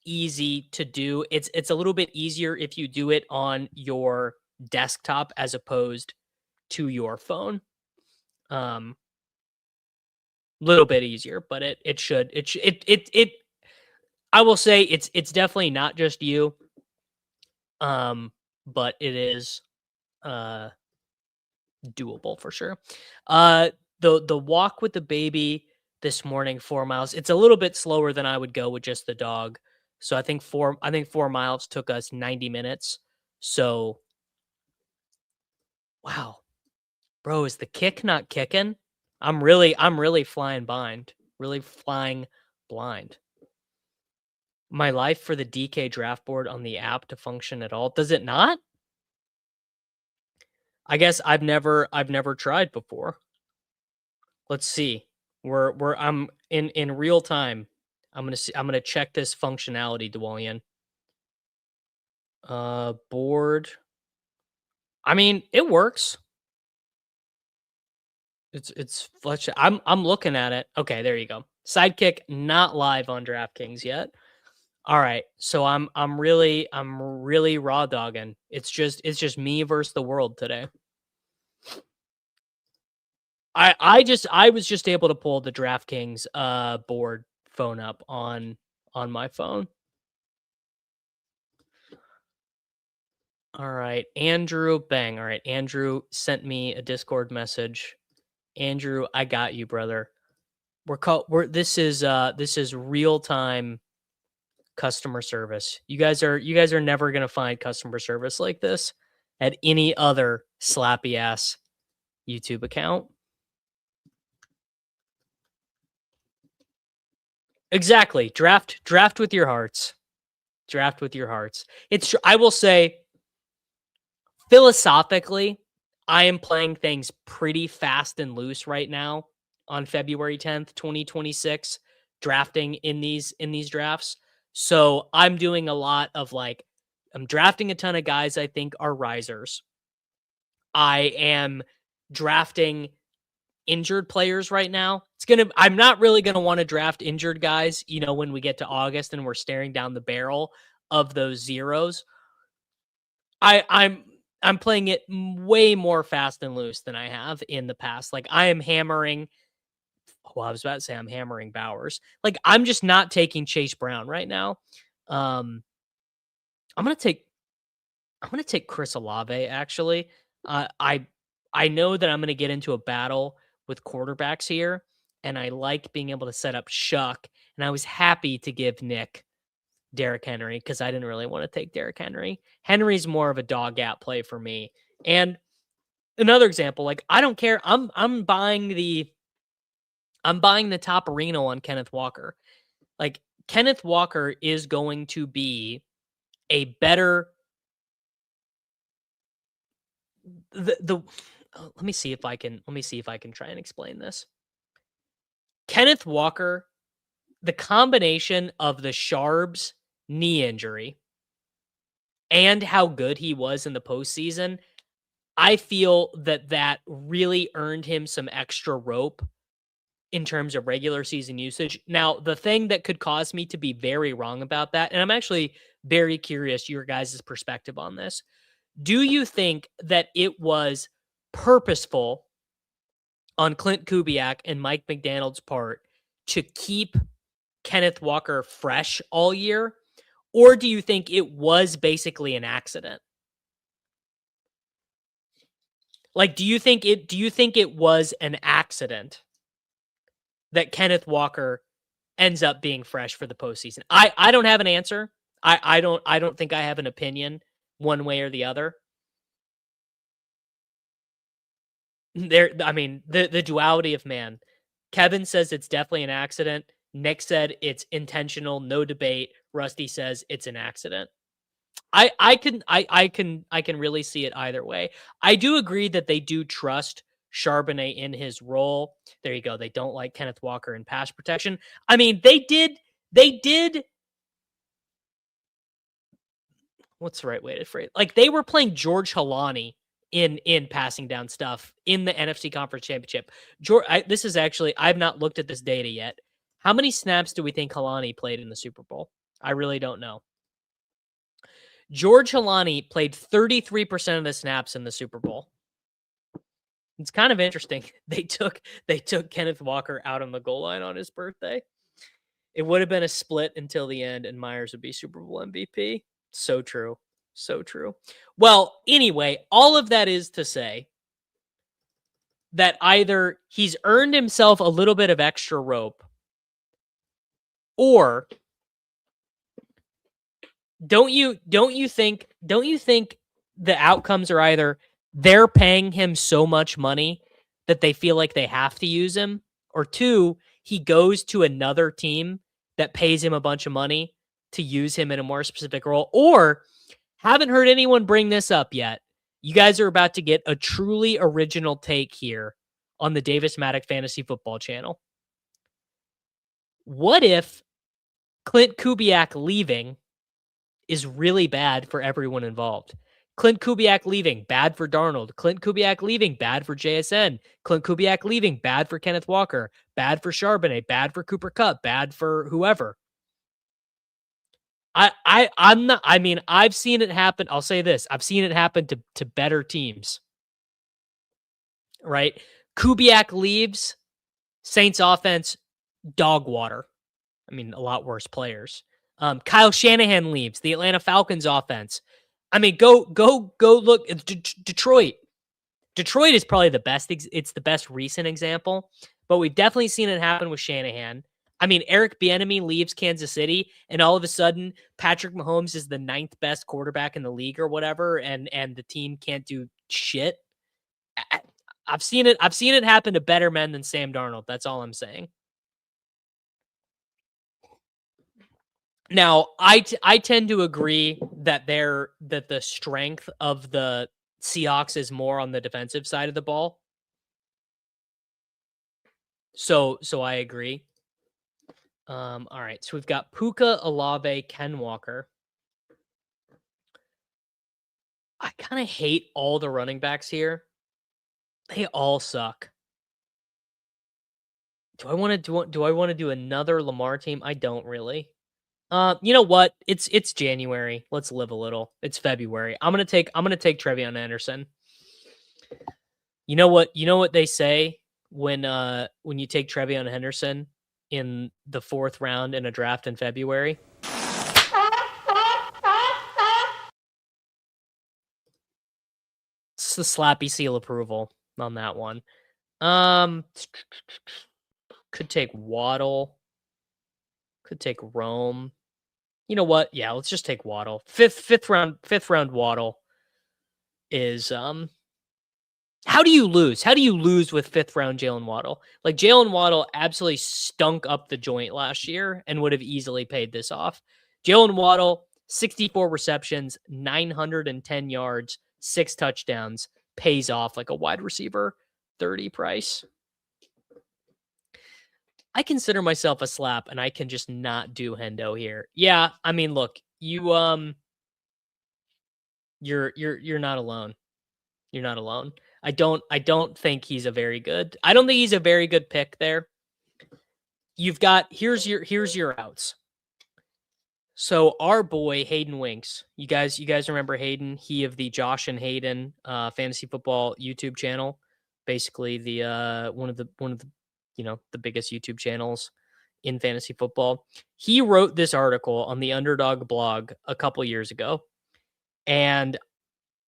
easy to do. It's a little bit easier if you do it on your desktop as opposed to your phone. Little bit easier, but it I will say it's definitely not just you. But it is doable for sure. The walk with the baby this morning, 4 miles. It's a little bit slower than I would go with just the dog. So I think 4 miles took us 90 minutes. So wow. Bro, is the kick not kicking? I'm really flying blind. Really flying blind. My life for the DK draft board on the app to function at all. Does it not? I guess I've never tried before. Let's see. I'm in real time. I'm gonna check this functionality, Dwalian. Board. I mean, it works. It's fletch. I'm looking at it. Okay, there you go. Sidekick not live on DraftKings yet. All right, so I'm really raw dogging. It's just me versus the world today. I was just able to pull the DraftKings board phone up on my phone. All right, Andrew, bang. All right, Andrew sent me a Discord message. Andrew, I got you, brother. This is real time customer service. You guys are never going to find customer service like this at any other slappy ass YouTube account. Exactly. Draft with your hearts. Draft with your hearts. I will say philosophically, I am playing things pretty fast and loose right now on February 10th, 2026, drafting in these drafts. So I'm doing a lot of I'm drafting a ton of guys I think are risers. I am drafting injured players right now. I'm not really going to want to draft injured guys, when we get to August and we're staring down the barrel of those zeros. I'm playing it way more fast and loose than I have in the past. I am hammering. Well, I was about to say I'm hammering Bowers. I'm just not taking Chase Brown right now. I'm gonna take Chris Olave. Actually, I know that I'm gonna get into a battle with quarterbacks here, and I like being able to set up Shuck. And I was happy to give Nick Derrick Henry because I didn't really want to take Derrick Henry. Henry's more of a dog gap play for me. And another example, I don't care. I'm buying the top Reno on Kenneth Walker. Kenneth Walker is going to be a better let me see if I can try and explain this. Kenneth Walker, the combination of the Sharbs knee injury and how good he was in the postseason, I feel that really earned him some extra rope in terms of regular season usage. Now, the thing that could cause me to be very wrong about that, and I'm actually very curious your guys' perspective on this. Do you think that it was purposeful on Clint Kubiak and Mike McDaniel's part to keep Kenneth Walker fresh all year? Or do you think it was basically an accident? Do you think it was an accident that Kenneth Walker ends up being fresh for the postseason? I don't have an answer. I don't think I have an opinion one way or the other. The duality of man. Kevin says it's definitely an accident. Nick said it's intentional, no debate. Rusty says it's an accident. I can really see it either way. I do agree that they do trust Charbonnet in his role. There you go. They don't like Kenneth Walker in pass protection. I mean, they did what's the right way to phrase it? Like they were playing George Halani in passing down stuff in the NFC Conference Championship. This is actually I've not looked at this data yet. How many snaps do we think Halani played in the Super Bowl? I really don't know. George Halani played 33% of the snaps in the Super Bowl. It's kind of interesting. They took Kenneth Walker out on the goal line on his birthday. It would have been a split until the end, and Myers would be Super Bowl MVP. So true. So true. Well, anyway, all of that is to say that either he's earned himself a little bit of extra rope, or don't you think the outcomes are either they're paying him so much money that they feel like they have to use him, or two, he goes to another team that pays him a bunch of money to use him in a more specific role, or haven't heard anyone bring this up yet. You guys are about to get a truly original take here on the Davis Maddock Fantasy Football channel. What if Clint Kubiak leaving is really bad for everyone involved? Clint Kubiak leaving, bad for Darnold. Clint Kubiak leaving, bad for JSN. Clint Kubiak leaving, bad for Kenneth Walker. Bad for Charbonnet, bad for Cooper Kupp, bad for whoever. I'm not, I mean, I've seen it happen. I'll say this. I've seen it happen to better teams. Right? Kubiak leaves, Saints offense, dog water. I mean, a lot worse players. Kyle Shanahan leaves, the Atlanta Falcons offense. I mean, go look at Detroit. Detroit is probably the best. It's the best recent example, but we've definitely seen it happen with Shanahan. I mean, Eric Bieniemy leaves Kansas City, and all of a sudden, Patrick Mahomes is the 9th best quarterback in the league or whatever, and the team can't do shit. I've seen it. I've seen it happen to better men than Sam Darnold. That's all I'm saying. Now, I tend to agree that the strength of the Seahawks is more on the defensive side of the ball. So I agree. All right. So we've got Puka, Olave, Ken Walker. I kind of hate all the running backs here. They all suck. Do I want to do another Lamar team? I don't really. You know what? It's January. Let's live a little. It's February. I'm gonna take Treveyon Henderson. You know what they say when you take Treveyon Henderson in the 4th round in a draft in February? It's the slappy seal approval on that one. Could take Waddle. Could take Rome. You know what? Yeah, let's just take Waddle. Fifth round Waddle is how do you lose? How do you lose with 5th round Jalen Waddle? Like Jalen Waddle absolutely stunk up the joint last year and would have easily paid this off. Jalen Waddle, 64 receptions, 910 yards, 6 touchdowns, pays off like a wide receiver 30 price. I consider myself a slap, and I can just not do Hendo here. Yeah, I mean, look, you're not alone. You're not alone. I don't think he's a very good. I don't think he's a very good pick there. You've got here's your outs. So our boy Hayden Winks. You guys remember Hayden? He of the Josh and Hayden fantasy football YouTube channel. Basically the one of the the biggest YouTube channels in fantasy football. He wrote this article on the Underdog blog a couple years ago, and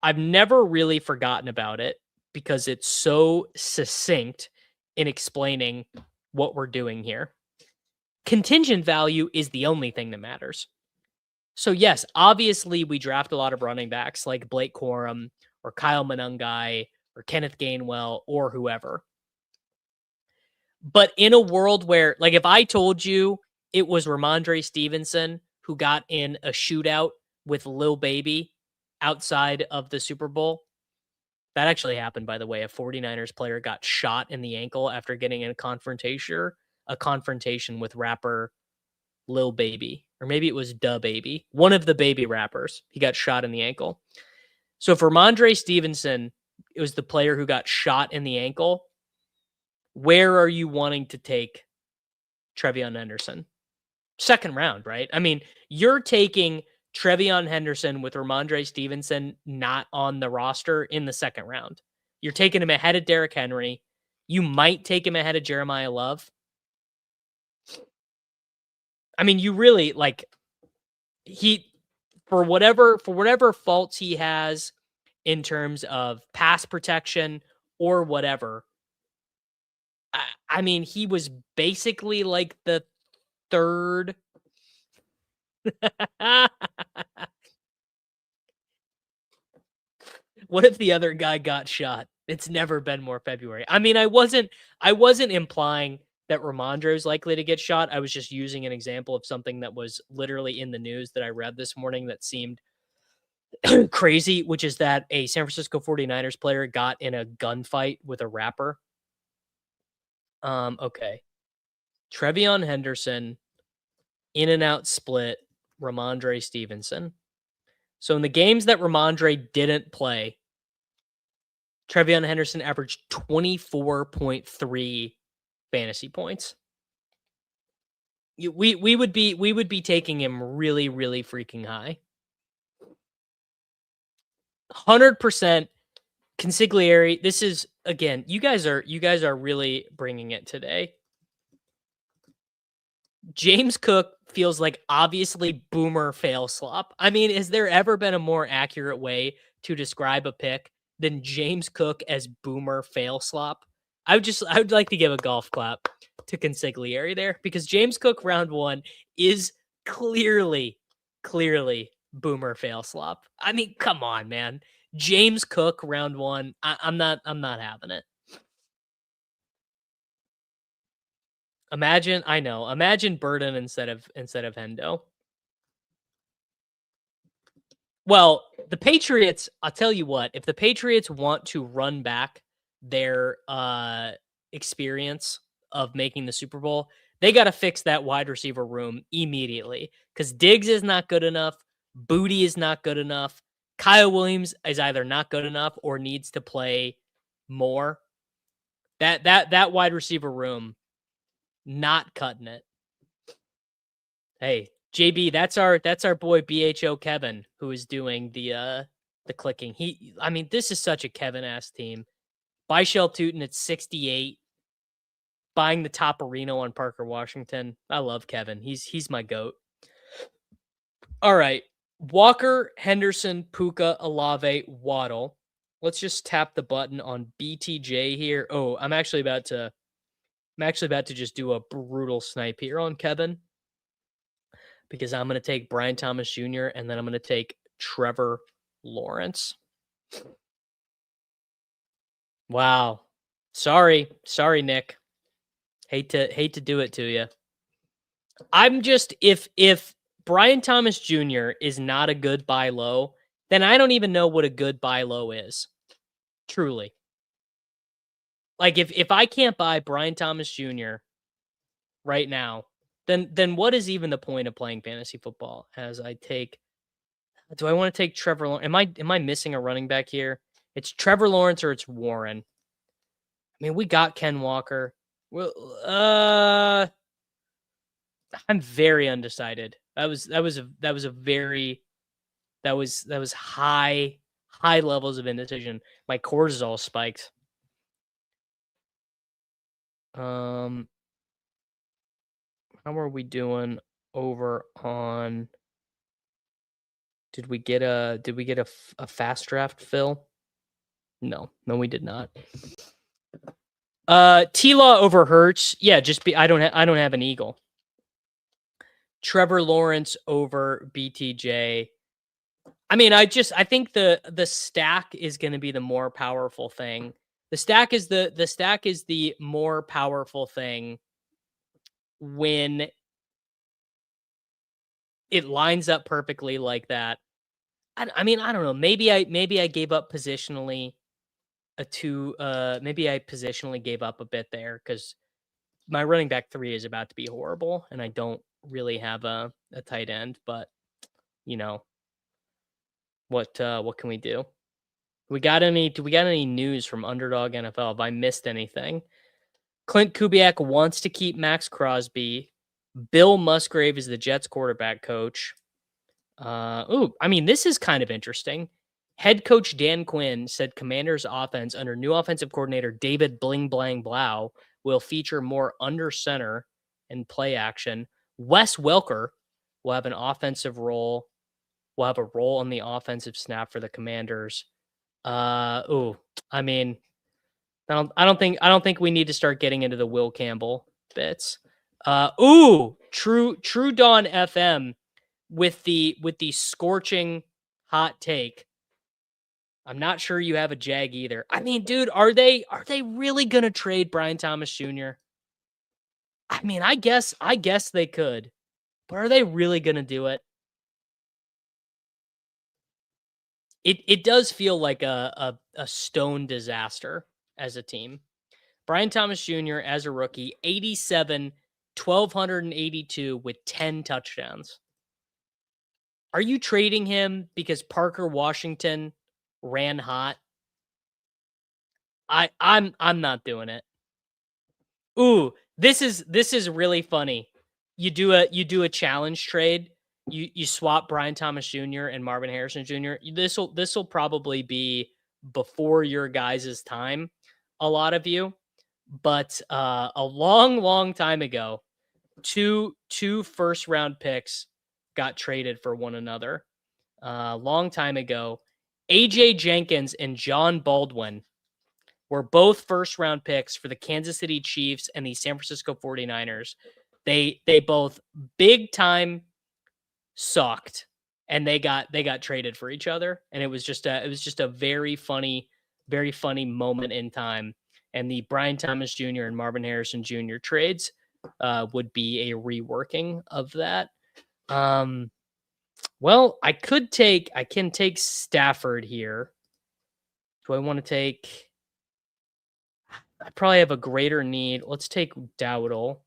I've never really forgotten about it because it's so succinct in explaining what we're doing here. Contingent value is the only thing that matters. So yes, obviously we draft a lot of running backs like Blake Corum or Kyle Monangai or Kenneth Gainwell or whoever. But in a world where, like, if I told you it was Ramondre Stevenson who got in a shootout with Lil Baby outside of the Super Bowl. That actually happened, by the way. A 49ers player got shot in the ankle after getting in a confrontation with rapper Lil Baby, or maybe it was Da Baby, one of the baby rappers. He got shot in the ankle. So for Ramondre Stevenson, it was the player who got shot in the ankle. Where are you wanting to take Treveyon Henderson? Second round, right? I mean, you're taking Treveyon Henderson with Ramondre Stevenson not on the roster in the second round. You're taking him ahead of Derrick Henry. You might take him ahead of Jeremiah Love. I mean, you really like for whatever faults he has in terms of pass protection or whatever. I mean, he was basically like the third. What if the other guy got shot? It's never been more February. I mean, I wasn't implying that Ramondre is likely to get shot. I was just using an example of something that was literally in the news that I read this morning that seemed crazy, which is that a San Francisco 49ers player got in a gunfight with a rapper. Okay. Treveyon Henderson, in and out split, Ramondre Stevenson. So in the games that Ramondre didn't play, Treveyon Henderson averaged 24.3 fantasy points. We would be taking him really, really freaking high. 100% Consigliere. This is, again, you guys are really bringing it today. James Cook feels like obviously boomer fail slop. I mean, has there ever been a more accurate way to describe a pick than James Cook as boomer fail slop? I would like to give a golf clap to Consigliere there, because James Cook round one is clearly boomer fail slop. I mean, come on, man. James Cook round one. I'm not having it. Imagine Burden instead of Hendo. Well, the Patriots, I'll tell you what, if the Patriots want to run back their experience of making the Super Bowl, they got to fix that wide receiver room immediately, because Diggs is not good enough. Booty is not good enough. Kyle Williams is either not good enough or needs to play more. That wide receiver room, not cutting it. Hey, JB, that's our boy BHO Kevin, who is doing the clicking. I mean, this is such a Kevin-ass team. Buy Shell Tootin at 68. Buying the top Reno on Parker Washington. I love Kevin. He's my GOAT. All right. Walker, Henderson, Puka, Olave, Waddle. Let's just tap the button on BTJ here. Oh, I'm actually about to just do a brutal snipe here on Kevin, because I'm going to take Brian Thomas Jr. and then I'm going to take Trevor Lawrence. Wow. Sorry, Nick. Hate to do it to you. I'm just, if Brian Thomas Jr. is not a good buy low, then I don't even know what a good buy low is. Truly. Like, if I can't buy Brian Thomas Jr. right now, then what is even the point of playing fantasy football? As I take, do I want to take Trevor Lawrence? Am I missing a running back here? It's Trevor Lawrence or it's Warren. I mean, we got Ken Walker. Well, I'm very undecided. That was high levels of indecision. My cortisol spiked. How are we doing over on? Did we get a fast draft, Phil? No, we did not. T-Law over Hurts. Yeah, I don't have an Eagle. Trevor Lawrence over BTJ. I mean, I think the stack is going to be the more powerful thing. The stack is the more powerful thing when it lines up perfectly like that. I mean, I don't know. Maybe I gave up positionally maybe I positionally gave up a bit there because my running back 3 is about to be horrible, and I don't really have a tight end, but, you know, what can we do? Do we got any news from Underdog NFL? Have I missed anything? Clint Kubiak wants to keep Max Crosby. Bill Musgrave is the Jets quarterback coach. I mean, this is kind of interesting. Head coach Dan Quinn said Commanders offense under new offensive coordinator David Bling Blang Blau will feature more under center and play action. Wes Welker will have an offensive role, will have a role on the offensive snap for the Commanders. I mean, I don't think we need to start getting into the Will Campbell bits. True Dawn FM with the scorching hot take. I'm not sure you have a Jag either. I mean, dude, are they really gonna trade Brian Thomas Jr.? I mean, I guess they could, but are they really gonna do it? It does feel like a stone disaster as a team. Brian Thomas Jr. as a rookie, 87, 1,282 with 10 touchdowns. Are you trading him because Parker Washington ran hot? I'm not doing it. Ooh, this is really funny. You do a challenge trade. You swap Brian Thomas Jr. and Marvin Harrison Jr. This will probably be before your guys' time, a lot of you. But a long time ago, two first round picks got traded for one another. Long time ago, AJ Jenkins and John Baldwin were both first round picks for the Kansas City Chiefs and the San Francisco 49ers. They both big time sucked, and they got traded for each other, and it was just a very funny moment in time. And the Brian Thomas Jr. and Marvin Harrison Jr. trades would be a reworking of that. Well, I can take Stafford here. Do I want to take? I probably have a greater need. Let's take Dowdle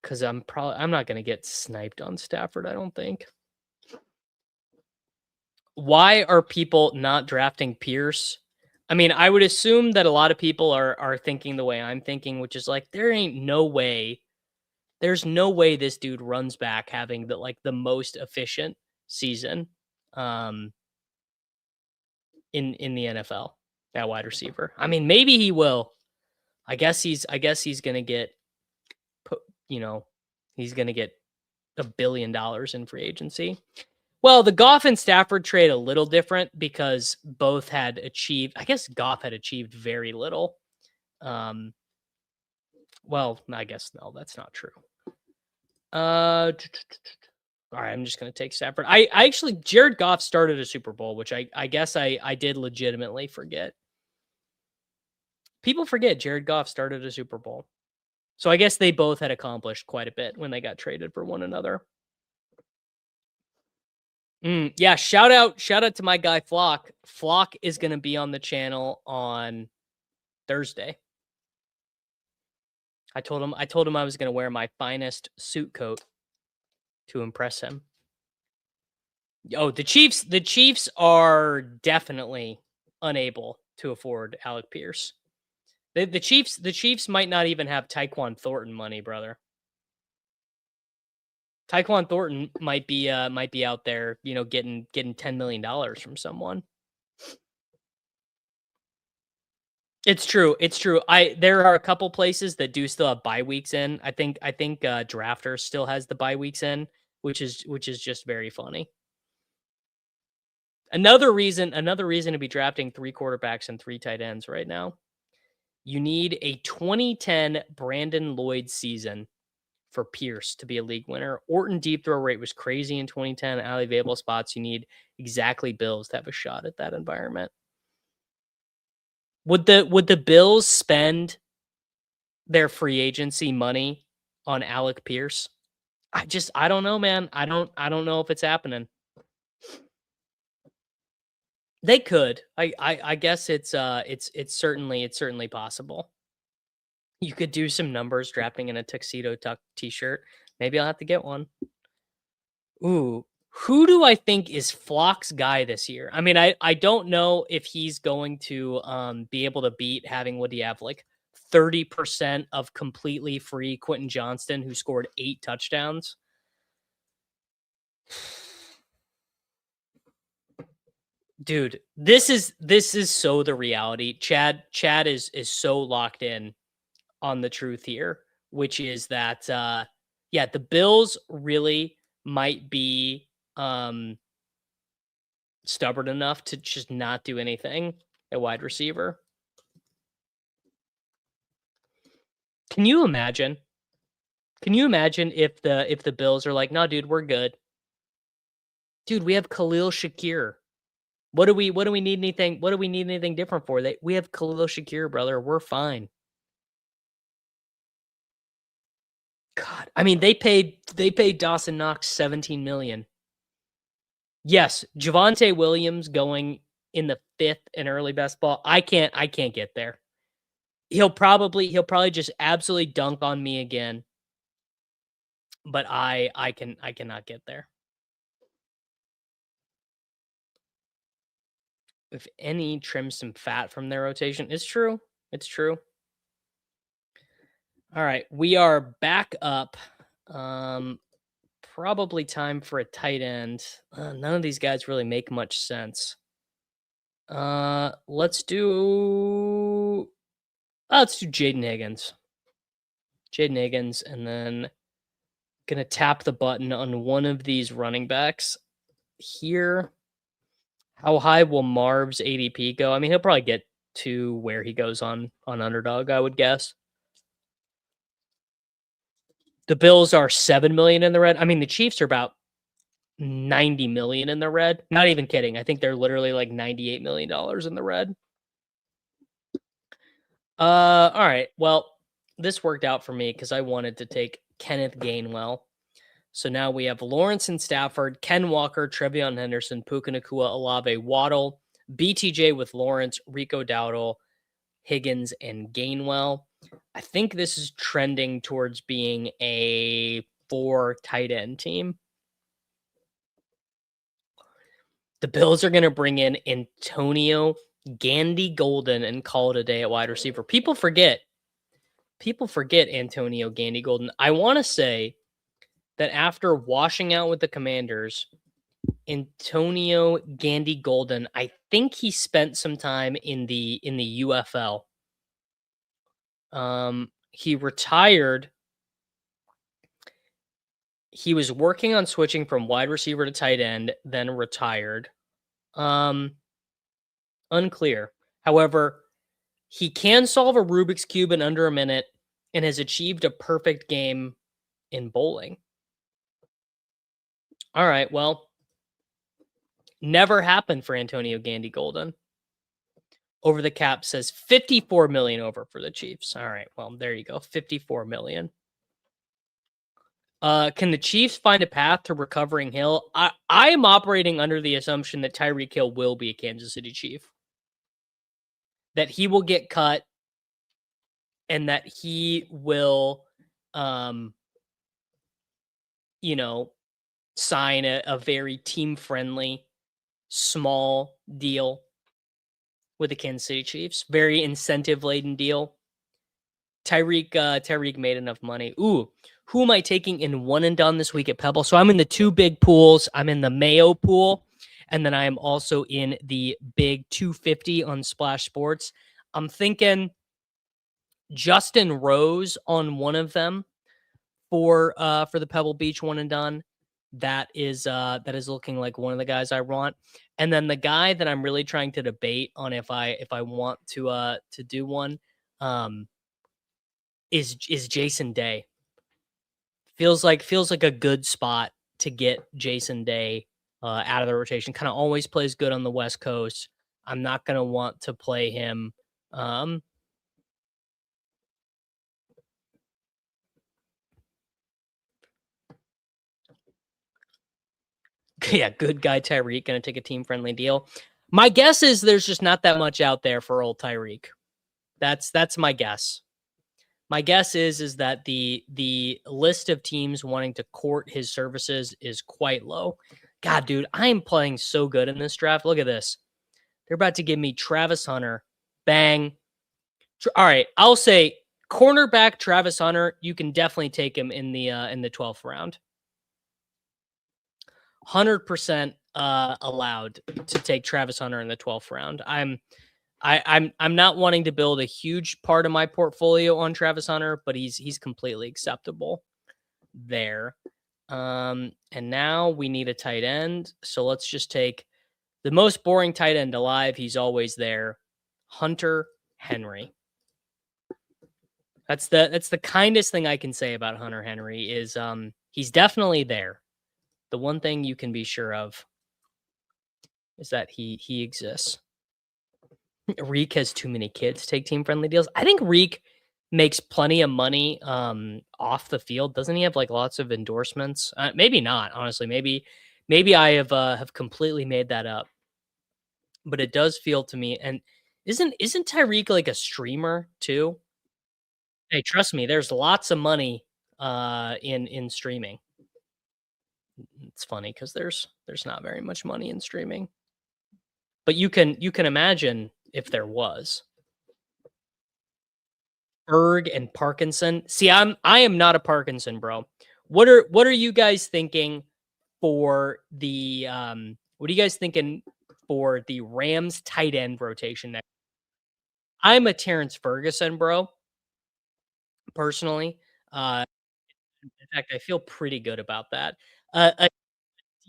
because I'm not going to get sniped on Stafford, I don't think. Why are people not drafting Pierce? I mean, I would assume that a lot of people are thinking the way I'm thinking, which is like there's no way this dude runs back having the most efficient season in the NFL at wide receiver. I mean, maybe he will. I guess he's gonna get he's gonna get $1 billion in free agency. Well, the Goff and Stafford trade a little different because both had achieved. I guess Goff had achieved very little. Well, I guess no, that's not true. All right, I'm just gonna take Stafford. I actually Jared Goff started a Super Bowl, which I guess I did legitimately forget. People forget Jared Goff started a Super Bowl. So I guess they both had accomplished quite a bit when they got traded for one another. Yeah, shout out to my guy Flock. Flock is going to be on the channel on Thursday. I told him I was going to wear my finest suit coat to impress him. Oh, the Chiefs are definitely unable to afford Alec Pierce. The Chiefs might not even have Tyquan Thornton money, brother. Tyquan Thornton might be out there, getting $10 million from someone. It's true. There are a couple places that do still have bye weeks in. I think Drafters still has the bye weeks in, which is just very funny. Another reason to be drafting 3 quarterbacks and 3 tight ends right now. You need a 2010 Brandon Lloyd season for Pierce to be a league winner. Orton deep throw rate was crazy in 2010. Alley available spots. You need exactly Bills to have a shot at that environment. Would the Bills spend their free agency money on Alec Pierce? I don't know, man. I don't know if it's happening. They could. I guess it's certainly possible. You could do some numbers drafting in a tuxedo tuck t-shirt. Maybe I'll have to get one. Ooh, who do I think is Flock's guy this year? I mean, I don't know if he's going to be able to beat having what do you have like 30% of completely free Quentin Johnston who scored 8 touchdowns. Dude, this is so the reality. Chad is so locked in on the truth here, which is that yeah, the Bills really might be stubborn enough to just not do anything at wide receiver. Can you imagine? Can you imagine if the Bills are like, "No, dude, we're good. Dude, we have Khalil Shakir. What do we need anything different for? We have Khalil Shakir, brother. We're fine." God, I mean, they paid Dawson Knox 17 million. Yes, Javonte Williams going in the 5th in early best ball. I can't get there. He'll probably just absolutely dunk on me again. But I cannot get there. If any, trim some fat from their rotation. It's true. It's true. All right, we are back up. Probably time for a tight end. None of these guys really make much sense. Let's do Jaden Higgins. Jaden Higgins, and then gonna tap the button on one of these running backs here. How high will Marv's ADP go? I mean, he'll probably get to where he goes on Underdog, I would guess. The Bills are 7 million in the red. I mean, the Chiefs are about 90 million in the red. Not even kidding. I think they're literally like $98 million in the red. All right. Well, this worked out for me because I wanted to take Kenneth Gainwell. So now we have Lawrence and Stafford, Ken Walker, Treveyon Henderson, Puka Nacua, Olave, Waddle, BTJ with Lawrence, Rico Dowdle, Higgins, and Gainwell. I think this is trending towards being a 4 tight end team. The Bills are going to bring in Antonio Gandy Golden and call it a day at wide receiver. People forget Antonio Gandy Golden. I want to say that after washing out with the Commanders, Antonio Gandy Golden, I think he spent some time in the UFL. He retired. He was working on switching from wide receiver to tight end, then retired. Unclear. However, he can solve a Rubik's Cube in under a minute and has achieved a perfect game in bowling. All right, well, never happened for Antonio Gandy Golden. Over the cap says 54 million over for the Chiefs. All right, well, there you go. 54 million. Can the Chiefs find a path to recovering Hill? I am operating under the assumption that Tyreek Hill will be a Kansas City Chief. That he will get cut and that he will sign a very team-friendly small deal with the Kansas City Chiefs. Very incentive-laden deal. Tyreek made enough money. Ooh, who am I taking in one and done this week at Pebble? So I'm in the 2 big pools. I'm in the Mayo pool, and then I am also in the big 250 on Splash Sports. I'm thinking Justin Rose on one of them for the Pebble Beach one and done. That is looking like one of the guys I want. And then the guy that I'm really trying to debate on if I want to do one is Jason Day. Feels like a good spot to get Jason Day out of the rotation. Kind of always plays good on the West Coast. I'm not going to want to play him yeah, good guy Tyreek, going to take a team-friendly deal. My guess is there's just not that much out there for old Tyreek. That's my guess. My guess is that the list of teams wanting to court his services is quite low. God, dude, I am playing so good in this draft. Look at this. They're about to give me Travis Hunter. Bang. All right, I'll say cornerback Travis Hunter. You can definitely take him in the 12th round. 100% allowed to take Travis Hunter in the 12th round. I'm not wanting to build a huge part of my portfolio on Travis Hunter, but he's completely acceptable there. And now we need a tight end. So let's just take the most boring tight end alive. He's always there. Hunter Henry. That's the kindest thing I can say about Hunter Henry is he's definitely there. The one thing you can be sure of is that he exists. Reek has too many kids take team friendly deals. I think Reek makes plenty of money off the field. Doesn't he have like lots of endorsements? Maybe not, honestly. Maybe I have completely made that up. But it does feel to me, and isn't Tyreek like a streamer too? Hey, trust me, there's lots of money in streaming. It's funny because there's not very much money in streaming. But you can imagine if there was. Berg and Parkinson. See, I am not a Parkinson, bro. What are you guys thinking for the what are you guys thinking for the Rams tight end rotation next? I'm a Terrence Ferguson, bro, personally. In fact, I feel pretty good about that. A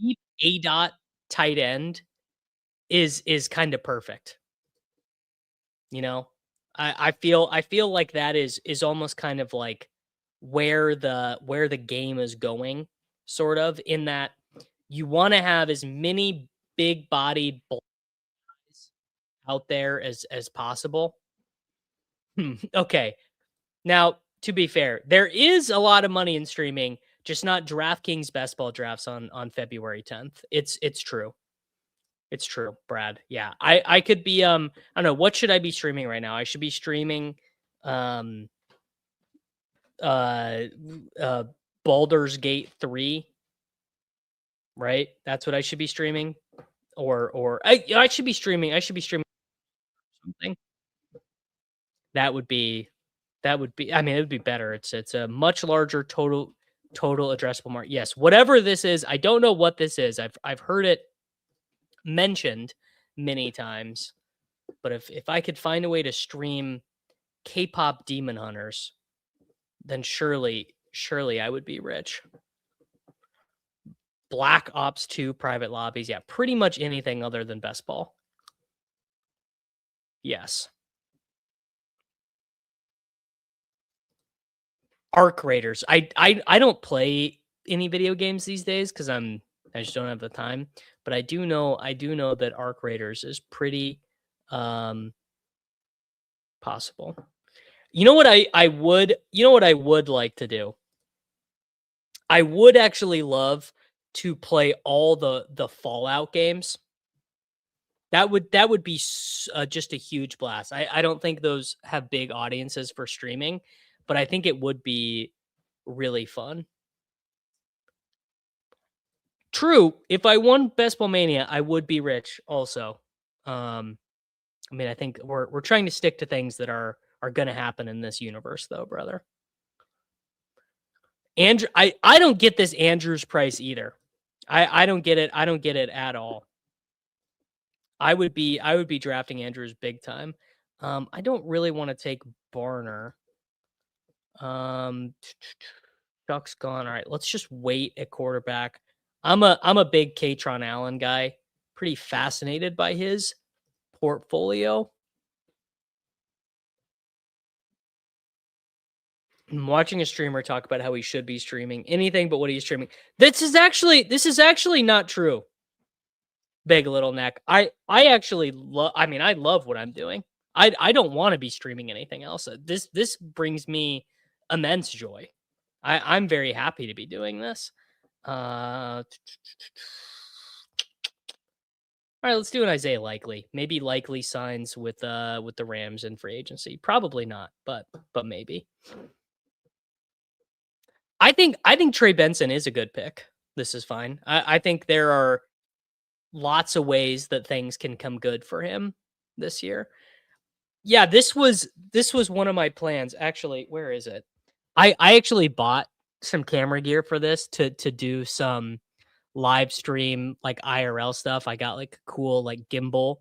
deep A dot tight end is kind of perfect. You know, I feel like that is almost kind of like where the game is going, sort of in that you want to have as many big body guys out there as possible. Okay, now to be fair, there is a lot of money in streaming, just not DraftKings best ball drafts on February 10th. It's true. It's true, Brad. Yeah. I could be I don't know, what should I be streaming right now? I should be streaming um uh uh Baldur's Gate 3, right? That's what I should be streaming. Or I should be streaming something. That would be I mean it would be better. It's a much larger total addressable market. Yes, whatever this is, I don't know what this is. I've heard it mentioned many times. But if I could find a way to stream K-pop Demon Hunters, then surely I would be rich. Black Ops 2 private lobbies, yeah, pretty much anything other than best ball. Yes. Arc Raiders. I don't play any video games these days because I just don't have the time. But I do know that Arc Raiders is pretty possible. You know what I would like to do? I would actually love to play all the Fallout games. That would be just a huge blast. I don't think those have big audiences for streaming, but I think it would be really fun. True, if I won Best Ball Mania, I would be rich also. Um, I mean, I think we're trying to stick to things that are going to happen in this universe, though, brother. Andrew, I don't get this Andrews price either. I don't get it. I don't get it at all. I would be drafting Andrews big time. I don't really want to take Barner. Um, Chuck's gone. All right, let's just wait at quarterback. I'm a big Katron Allen guy. Pretty fascinated by his portfolio. I'm watching a streamer talk about how he should be streaming anything but what he's streaming. This is actually not true. Big little neck. I actually love. I mean, I love what I'm doing. I don't want to be streaming anything else. This brings me immense joy. I'm very happy to be doing this. All right, let's do an Isaiah Likely. Maybe Likely signs with the Rams in free agency. Probably not, but maybe. I think Trey Benson is a good pick. This is fine. I think there are lots of ways that things can come good for him this year. Yeah, this was one of my plans. Actually, where is it? I actually bought some camera gear for this to do some live stream like IRL stuff. I got like a cool like gimbal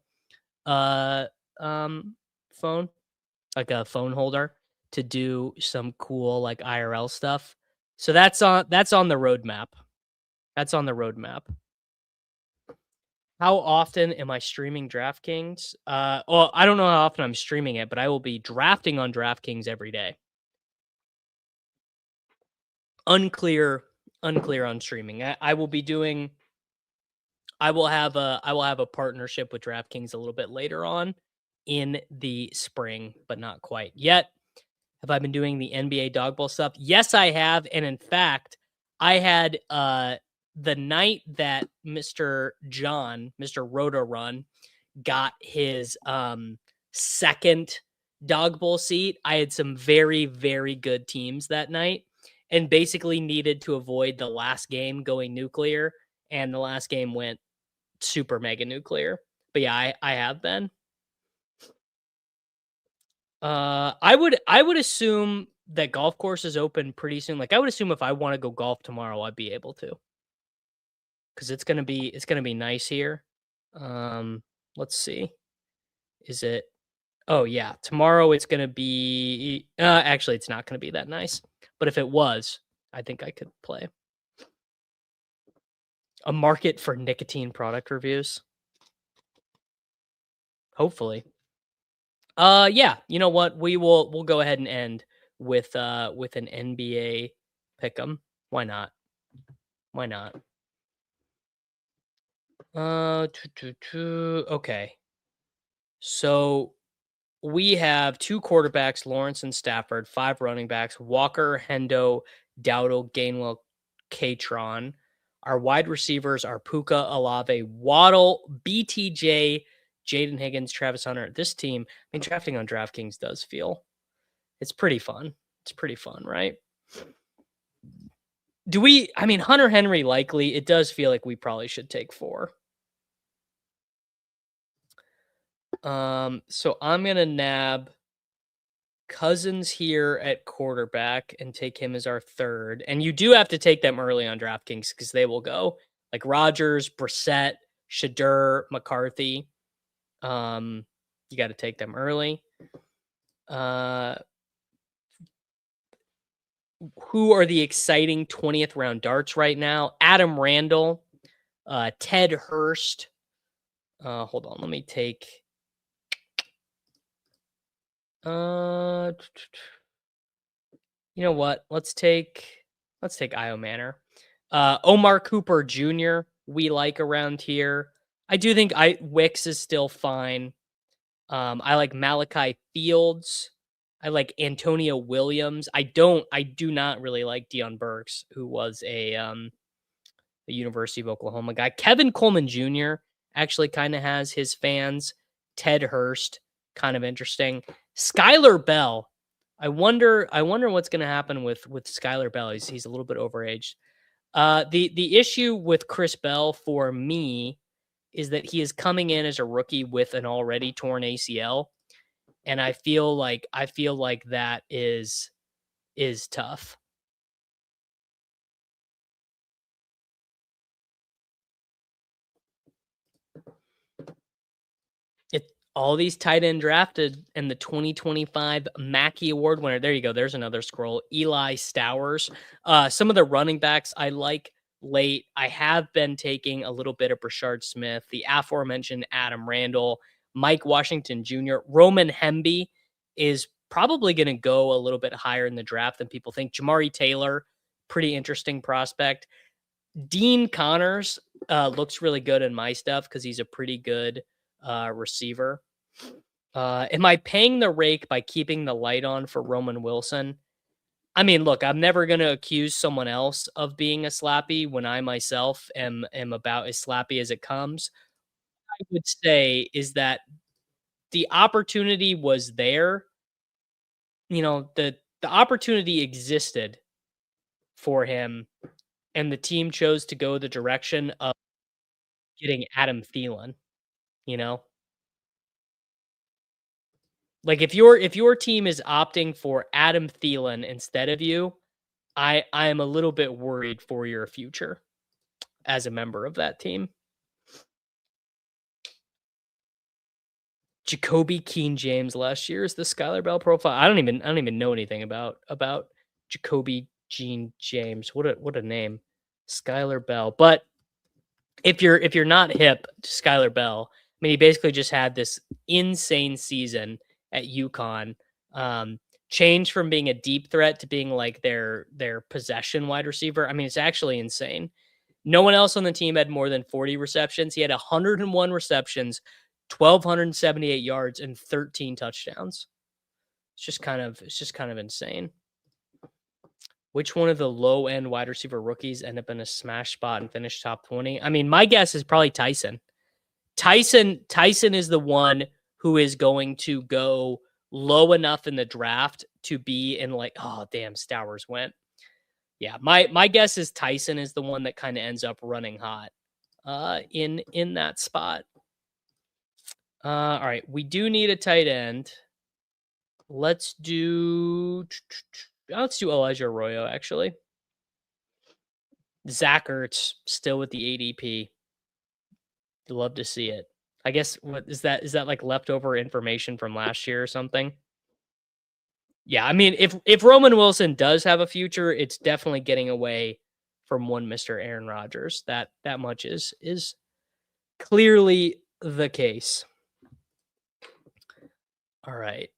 uh um phone, like a phone holder to do some cool like IRL stuff. So that's on the roadmap. That's on the roadmap. How often am I streaming DraftKings? Well, I don't know how often I'm streaming it, but I will be drafting on DraftKings every day. Unclear, unclear on streaming. I will be doing. I will have a partnership with DraftKings a little bit later on in the spring, but not quite yet. Have I been doing the NBA dog bowl stuff? Yes, I have. And in fact, I had the night that Mr. Roto Run got his second dog bowl seat. I had some very, very good teams that night and basically needed to avoid the last game going nuclear. And the last game went super mega nuclear. But yeah, I have been. I would assume that golf courses open pretty soon. Like I would assume if I want to go golf tomorrow, I'd be able to because it's gonna be nice here. Let's see. Is it? Oh yeah, tomorrow it's gonna be. Actually, it's not gonna be that nice. But if it was, I think I could play. A market for nicotine product reviews. Hopefully. Yeah, you know what? We'll go ahead and end with an NBA pick'em. Why not? Why not? Okay. So we have two quarterbacks, Lawrence and Stafford, five running backs, Walker, Hendo, Dowdle, Gainwell, Katron. Our wide receivers are Puka, Alave, Waddle, BTJ, Jaden Higgins, Travis Hunter. This team, I mean, drafting on DraftKings does feel it's pretty fun. It's pretty fun, right? I mean, Hunter Henry likely, it does feel like we probably should take 4. So I'm gonna nab Cousins here at quarterback and take him as our third. And you do have to take them early on DraftKings because they will go like Rodgers, Brissett, Shadur, McCarthy. You got to take them early. Who are the exciting 20th round darts right now? Adam Randall, Ted Hurst. Hold on, let me take. You know what? Let's take Io Manor. Omar Cooper Jr. we like around here. I do think Wicks is still fine. I like Malachi Fields. I like Antonio Williams. I do not really like Deion Burks, who was a University of Oklahoma guy. Kevin Coleman Jr. actually kind of has his fans. Ted Hurst, kind of interesting. Skylar Bell. I wonder what's going to happen with Skylar Bell. He's a little bit overaged. The issue with Chris Bell for me is that he is coming in as a rookie with an already torn ACL, and I feel like that is tough. All these tight end drafted and the 2025 Mackey Award winner. There you go. There's another scroll. Eli Stowers. Some of the running backs I like late. I have been taking a little bit of Brashard Smith, the aforementioned Adam Randall, Mike Washington Jr. Roman Hemby is probably going to go a little bit higher in the draft than people think. Jamari Taylor, pretty interesting prospect. Dean Connors looks really good in my stuff because he's a pretty good receiver. Am I paying the rake by keeping the light on for Roman Wilson? I mean, look, I'm never going to accuse someone else of being a slappy when I myself am about as slappy as it comes. I would say is that the opportunity was there. The opportunity existed for him, and the team chose to go the direction of getting Adam Thielen, you know? Like, if your team is opting for Adam Thielen instead of you, I am a little bit worried for your future as a member of that team. Jacoby Keene James last year is the Skylar Bell profile. I don't even know anything about Jacoby Gene James. What a name. Skylar Bell. But if you're not hip to Skylar Bell, I mean, he basically just had this insane season at UConn. Um, Changed from being a deep threat to being like their possession wide receiver. I mean, it's actually insane. No one else on the team had more than 40 receptions. He had 101 receptions, 1,278 yards, and 13 touchdowns. It's just kind of insane. Which one of the low end wide receiver rookies end up in a smash spot and finish top 20? I mean, my guess is probably Tyson. Tyson is the one who is going to go low enough in the draft to be in like, oh damn, Stowers went. Yeah, my guess is Tyson is the one that kind of ends up running hot in that spot. All right, we do need a tight end. Let's do Elijah Arroyo, actually. Zach Ertz still with the ADP. Love to see it. I guess what is that? Is that like leftover information from last year or something? Yeah, I mean, if Roman Wilson does have a future, it's definitely getting away from one Mr. Aaron Rodgers. That much is clearly the case. All right.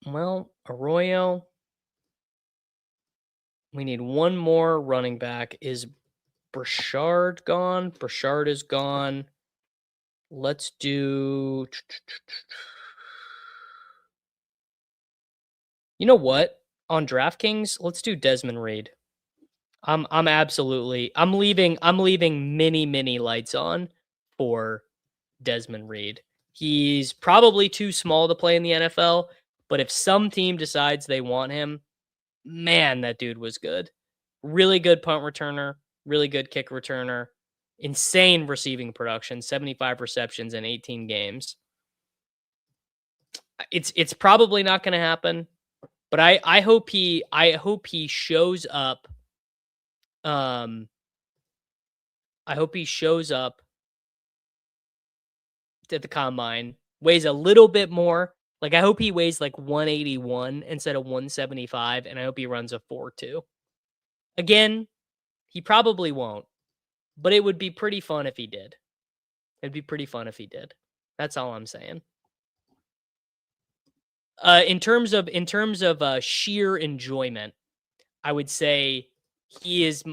Well, Arroyo. We need one more running back. Is Brashard gone? Brashard is gone. Let's do. You know what? On DraftKings, let's do Desmond Reed. I'm leaving many lights on for Desmond Reed. He's probably too small to play in the NFL, but if some team decides they want him, man, that dude was good. Really good punt returner, really good kick returner, insane receiving production, 75 receptions in 18 games. It's probably not going to happen, but I hope he shows up. I hope he shows up at the combine, weighs a little bit more. Like, I hope he weighs like 181 instead of 175, and I hope he runs a 4.2. Again, he probably won't, but it would be pretty fun if he did. It'd be pretty fun if he did. That's all I'm saying. In terms of sheer enjoyment, I would say he has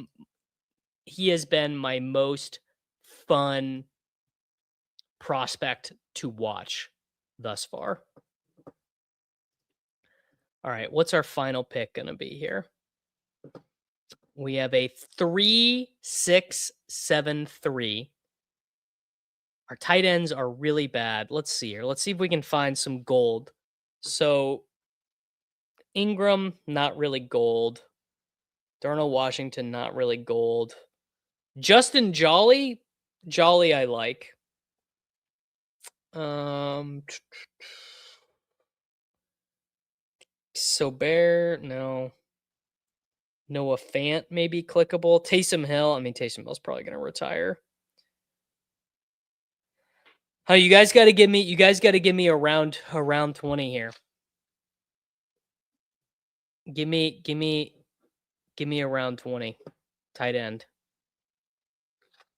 been my most fun prospect to watch thus far. All right, what's our final pick going to be here? We have a 3-6-7-3. Our tight ends are really bad. Let's see here. Let's see if we can find some gold. So Ingram, not really gold. Darnell Washington, not really gold. Justin Jolly I like. Sobert, no. Noah Fant, maybe clickable. Taysom Hill. I mean, Taysom Hill's probably going to retire. Oh, you guys got to give me around 20 here. Give me around 20. Tight end.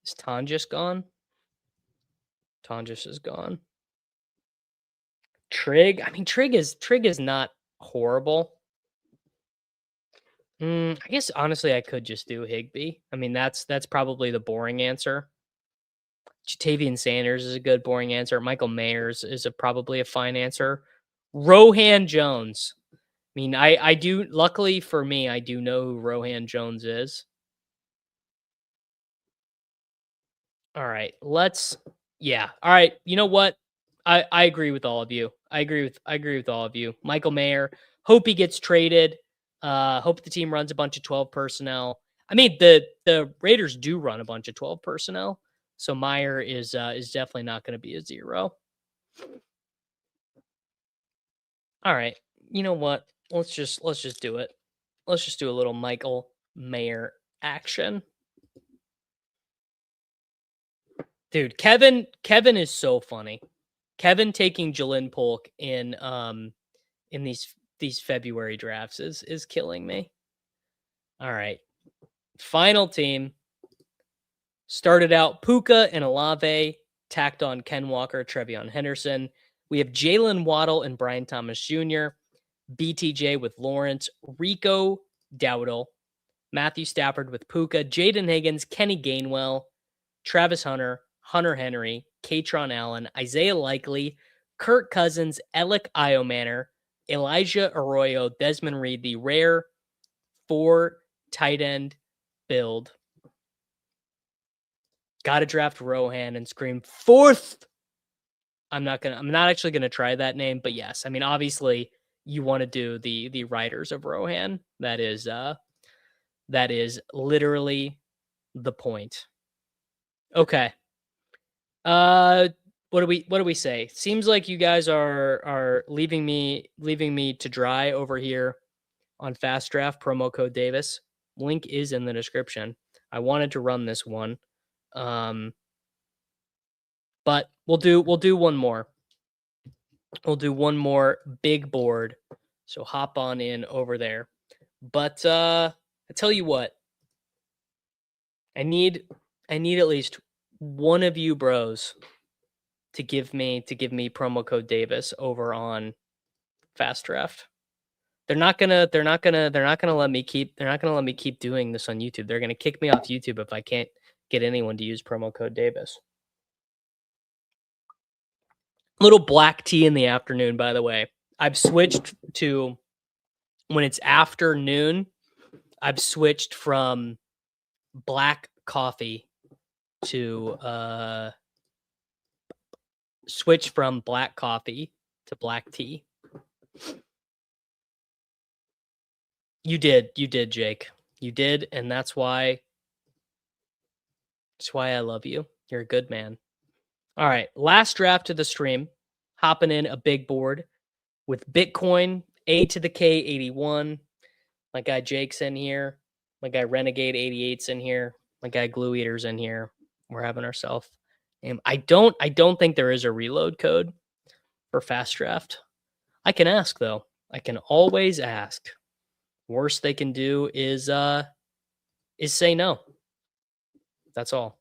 Is Tonjes gone? Tonjes is gone. Trig. I mean, Trig is not horrible. I guess honestly, I could just do Higbee. I mean, that's probably the boring answer. Jatavian Sanders is a good boring answer. Michael Mayers is probably a fine answer. Rohan Jones. I mean, I do. Luckily for me, I do know who Rohan Jones is. All right, let's. Yeah. All right. You know what? I agree with all of you. I agree with all of you. Michael Mayer. Hope he gets traded. Hope the team runs a bunch of 12 personnel. I mean, the Raiders do run a bunch of 12 personnel. So Meyer is definitely not going to be a 0. All right. You know what? Let's just do it. Let's just do a little Michael Mayer action. Dude, Kevin is so funny. Kevin taking Jalen Polk in these February drafts is killing me. All right. Final team. Started out Puka and Olave, tacked on Ken Walker, Treveyon Henderson. We have Jalen Waddle and Brian Thomas Jr., BTJ with Lawrence, Rico Dowdle, Matthew Stafford with Puka, Jaden Higgins, Kenny Gainwell, Travis Hunter, Hunter Henry, Katron Allen, Isaiah Likely, Kirk Cousins, Alec Iomanner, Elijah Arroyo, Desmond Reed, the rare 4 tight end build. Got to draft Rohan and scream 4th. I'm not actually gonna try that name, but yes, I mean obviously you want to do the Riders of Rohan. That is literally the point. Okay. What do we say? Seems like you guys are leaving me to dry over here on Fast Draft, promo code Davis. Link is in the description. I wanted to run this one. But we'll do one more. We'll do one more big board. So hop on in over there. But I tell you what. I need at least one of you bros to give me promo code Davis over on Fast Draft. They're not gonna let me keep doing this on YouTube. They're gonna kick me off YouTube if I can't get anyone to use promo code Davis. Little black tea in the afternoon, by the way. I've switched to when it's afternoon. I've switched from black coffee to black tea. You did, Jake. You did, and that's why I love you. You're a good man. All right, last draft of the stream. Hopping in a big board with Bitcoin, A to the K 81. My guy Jake's in here. My guy Renegade 88's in here. My guy Glue Eater's in here. We're having ourselves. I don't think there is a reload code for Fast Draft. I can ask though. I can always ask. Worst they can do is say no. That's all.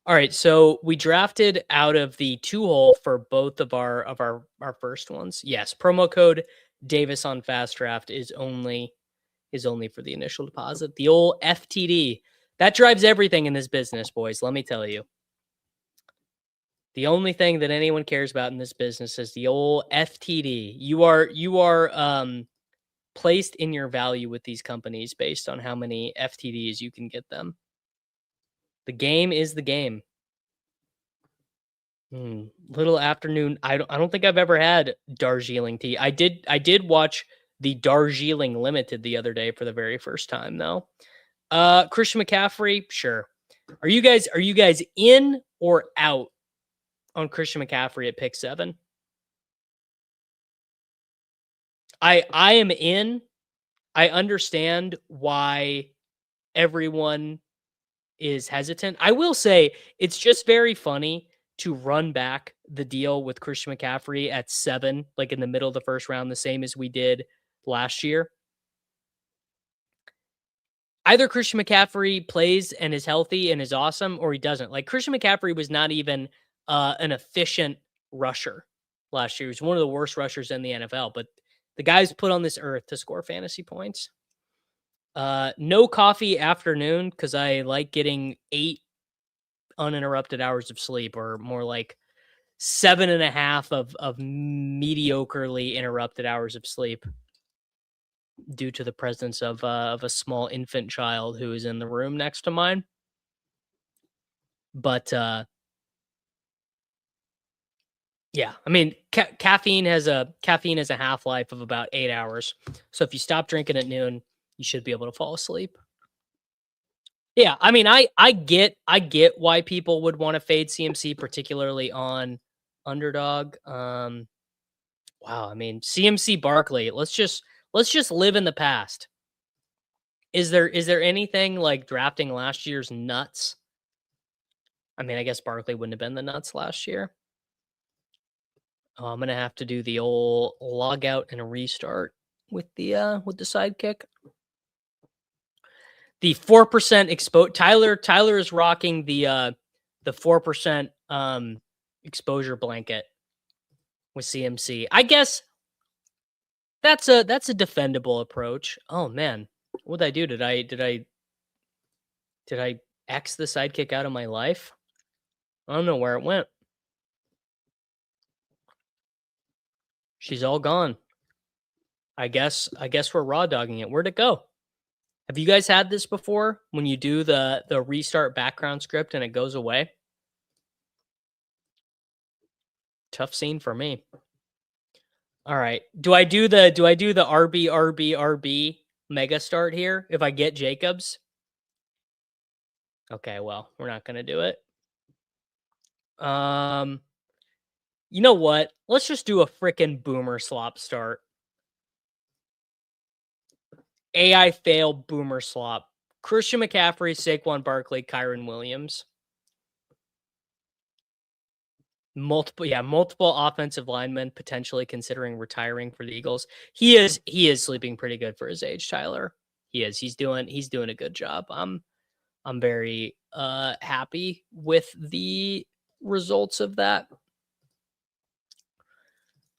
All right, so we drafted out of the 2-hole for both of our first ones. Yes, promo code Davis on Fast Draft is only for the initial deposit. The old FTD. That drives everything in this business, boys. Let me tell you. The only thing that anyone cares about in this business is the old FTD. You are placed in your value with these companies based on how many FTDs you can get them. The game is the game. Little afternoon. I don't think I've ever had Darjeeling tea. I did watch the Darjeeling Limited the other day for the very first time though. Christian McCaffrey, sure. Are you guys in or out on Christian McCaffrey at pick 7? I am in. I understand why everyone is hesitant. I will say it's just very funny to run back the deal with Christian McCaffrey at 7, like in the middle of the first round, the same as we did last year. Either Christian McCaffrey plays and is healthy and is awesome, or he doesn't. Like Christian McCaffrey was not even an efficient rusher last year. He was one of the worst rushers in the NFL, but the guy's put on this earth to score fantasy points. No coffee afternoon because I like getting 8 uninterrupted hours of sleep, or more like 7.5 of mediocrely interrupted hours of sleep due to the presence of a small infant child who is in the room next to mine. But Yeah, I mean, caffeine has a half-life of about 8 hours. So if you stop drinking at noon, you should be able to fall asleep. Yeah, I mean, I get why people would wanna fade CMC, particularly on Underdog. Wow, I mean, CMC Barkley, let's just live in the past. Is there anything like drafting last year's nuts? I mean, I guess Barkley wouldn't have been the nuts last year. Oh, I'm gonna have to do the old log out and a restart with the sidekick. The 4% expo Tyler is rocking the 4% exposure blanket with CMC. I guess that's a defendable approach. Oh man. What did I do? Did I X the sidekick out of my life? I don't know where it went. She's all gone. I guess we're raw dogging it. Where'd it go? Have you guys had this before when you do the restart background script and it goes away? Tough scene for me. All right. Do I do the RB mega start here if I get Jacobs? Okay, well, we're not going to do it. Um, you know what? Let's just do a freaking boomer slop start. AI fail boomer slop. Christian McCaffrey, Saquon Barkley, Kyren Williams. Multiple offensive linemen potentially considering retiring for the Eagles. He is sleeping pretty good for his age, Tyler. He is. He's doing a good job. I'm very happy with the results of that.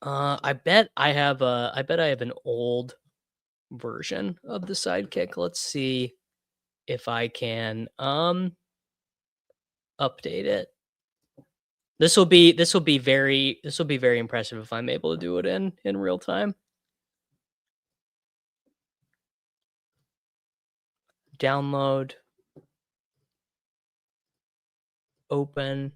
I bet I have an old version of the sidekick. Let's see if I can update it. This will be very impressive if I'm able to do it in real time. Download, open.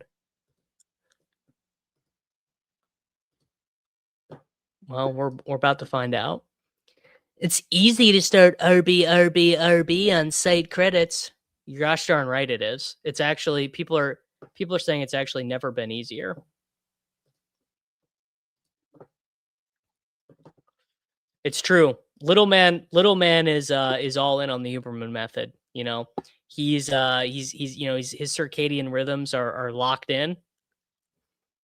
Well, we're about to find out. It's easy to start RB on site credits. You're gosh darn right it is. It's actually people are saying it's actually never been easier. It's true. Little man is all in on the Huberman method, you know. He's his circadian rhythms are locked in.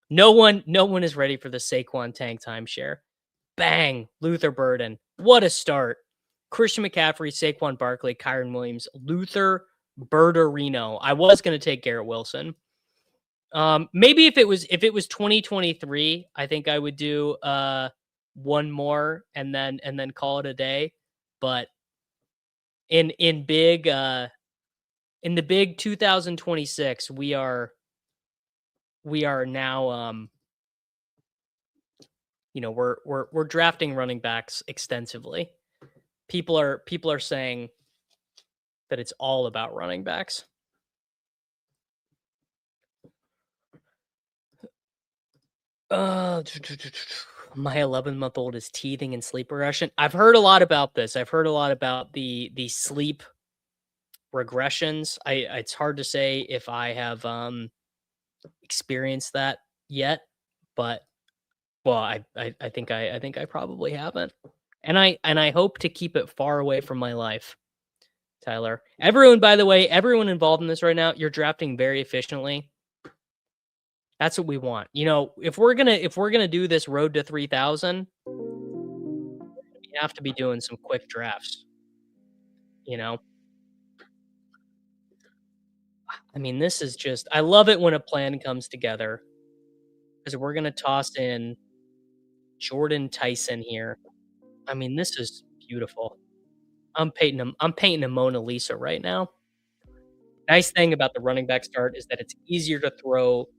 No one is ready for the Saquon tank timeshare. Bang, Luther Burden. What a start. Christian McCaffrey, Saquon Barkley, Kyren Williams, Luther Birderino. I was going to take Garrett Wilson. Maybe if it was 2023, I think I would do one more and then call it a day. But in big in the big 2026, we are now we're drafting running backs extensively. People are saying that it's all about running backs. Uh, my 11-month-old is teething in sleep regression. I've heard a lot about this. I've heard a lot about the sleep regressions. It's hard to say if I have experienced that yet, but well, I think I probably haven't. And I hope to keep it far away from my life, Tyler. Everyone, by the way, everyone involved in this right now, you're drafting very efficiently. That's what we want. If we're gonna do this road to 3,000, we have to be doing some quick drafts. You know, I mean, this is just. I love it when a plan comes together because we're gonna toss in Jordan Tyson here. I mean, this is beautiful. I'm painting a Mona Lisa right now. Nice thing about the running back start is that it's easier to throw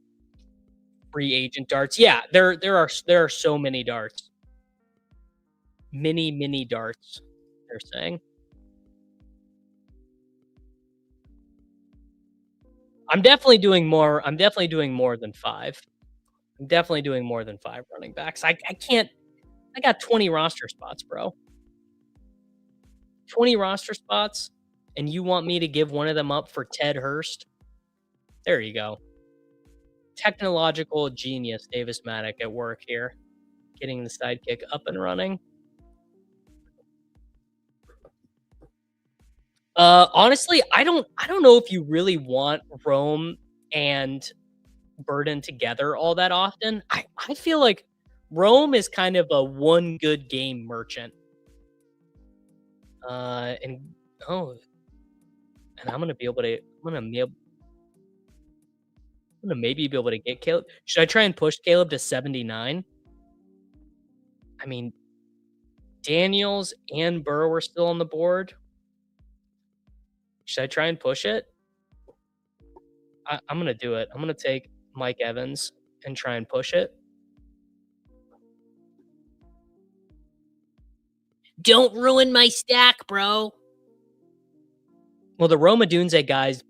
free agent darts. Yeah, there are so many darts. Mini darts, they're saying. I'm definitely doing more than 5. I'm definitely doing more than 5 running backs. I can't I got 20 roster spots, bro. 20 roster spots, and you want me to give one of them up for Ted Hurst? There you go. Technological genius Davis Maddock at work here, getting the sidekick up and running. Honestly, I don't know if you really want Rome and Burden together all that often. I feel like Rome is kind of a one good game merchant. And oh, and I'm gonna maybe be able to get Caleb. Should I try and push Caleb to 79? I mean, Daniels and Burrow are still on the board. Should I try and push it? I'm gonna do it. I'm gonna take Mike Evans and try and push it. Don't ruin my stack, bro. Well, the Roma Dunze guy's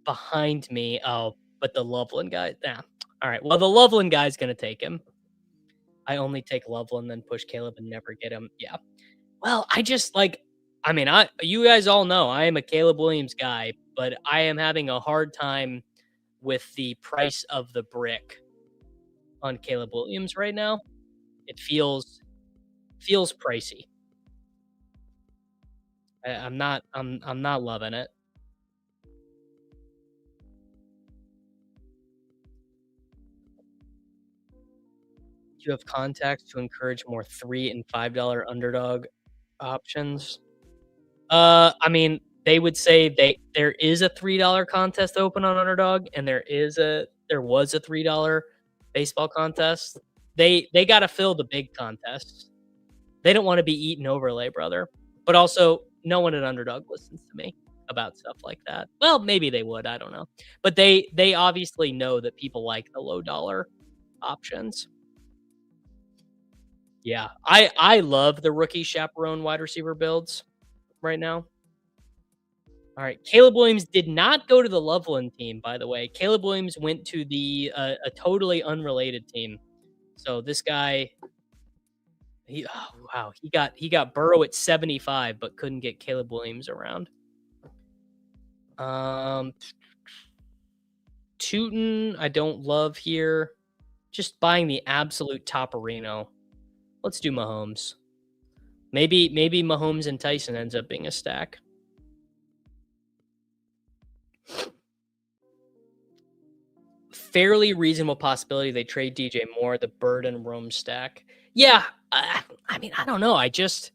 behind me. Oh, but the Loveland guy. Nah. All right. Well, the Loveland guy's gonna take him. I only take Loveland, then push Caleb and never get him. Yeah. Well, I just like. I mean, I you guys all know I am a Caleb Williams guy, but I am having a hard time with the price of the brick on Caleb Williams right now. It feels pricey. I'm not loving it. Do you have contacts to encourage more $3 and $5 underdog options? I mean, they would say there is a $3 contest open on Underdog, and there was a $3 baseball contest. They gotta fill the big contests. They don't wanna be eaten overlay, brother. But also, no one at Underdog listens to me about stuff like that. Well, maybe they would, I don't know. But they obviously know that people like the low dollar options. Yeah. I love the rookie chaperone wide receiver builds right now. All right. Caleb Williams did not go to the Loveland team, by the way. Caleb Williams went to the a totally unrelated team. So this guy, wow, he got Burrow at 75, but couldn't get Caleb Williams around. Um, Tootin, I don't love here. Just buying the absolute top Reno. Let's do Mahomes. Maybe Mahomes and Tyson ends up being a stack. Fairly reasonable possibility they trade DJ Moore, the Bird and Rome stack. Yeah, I mean, I don't know. I guess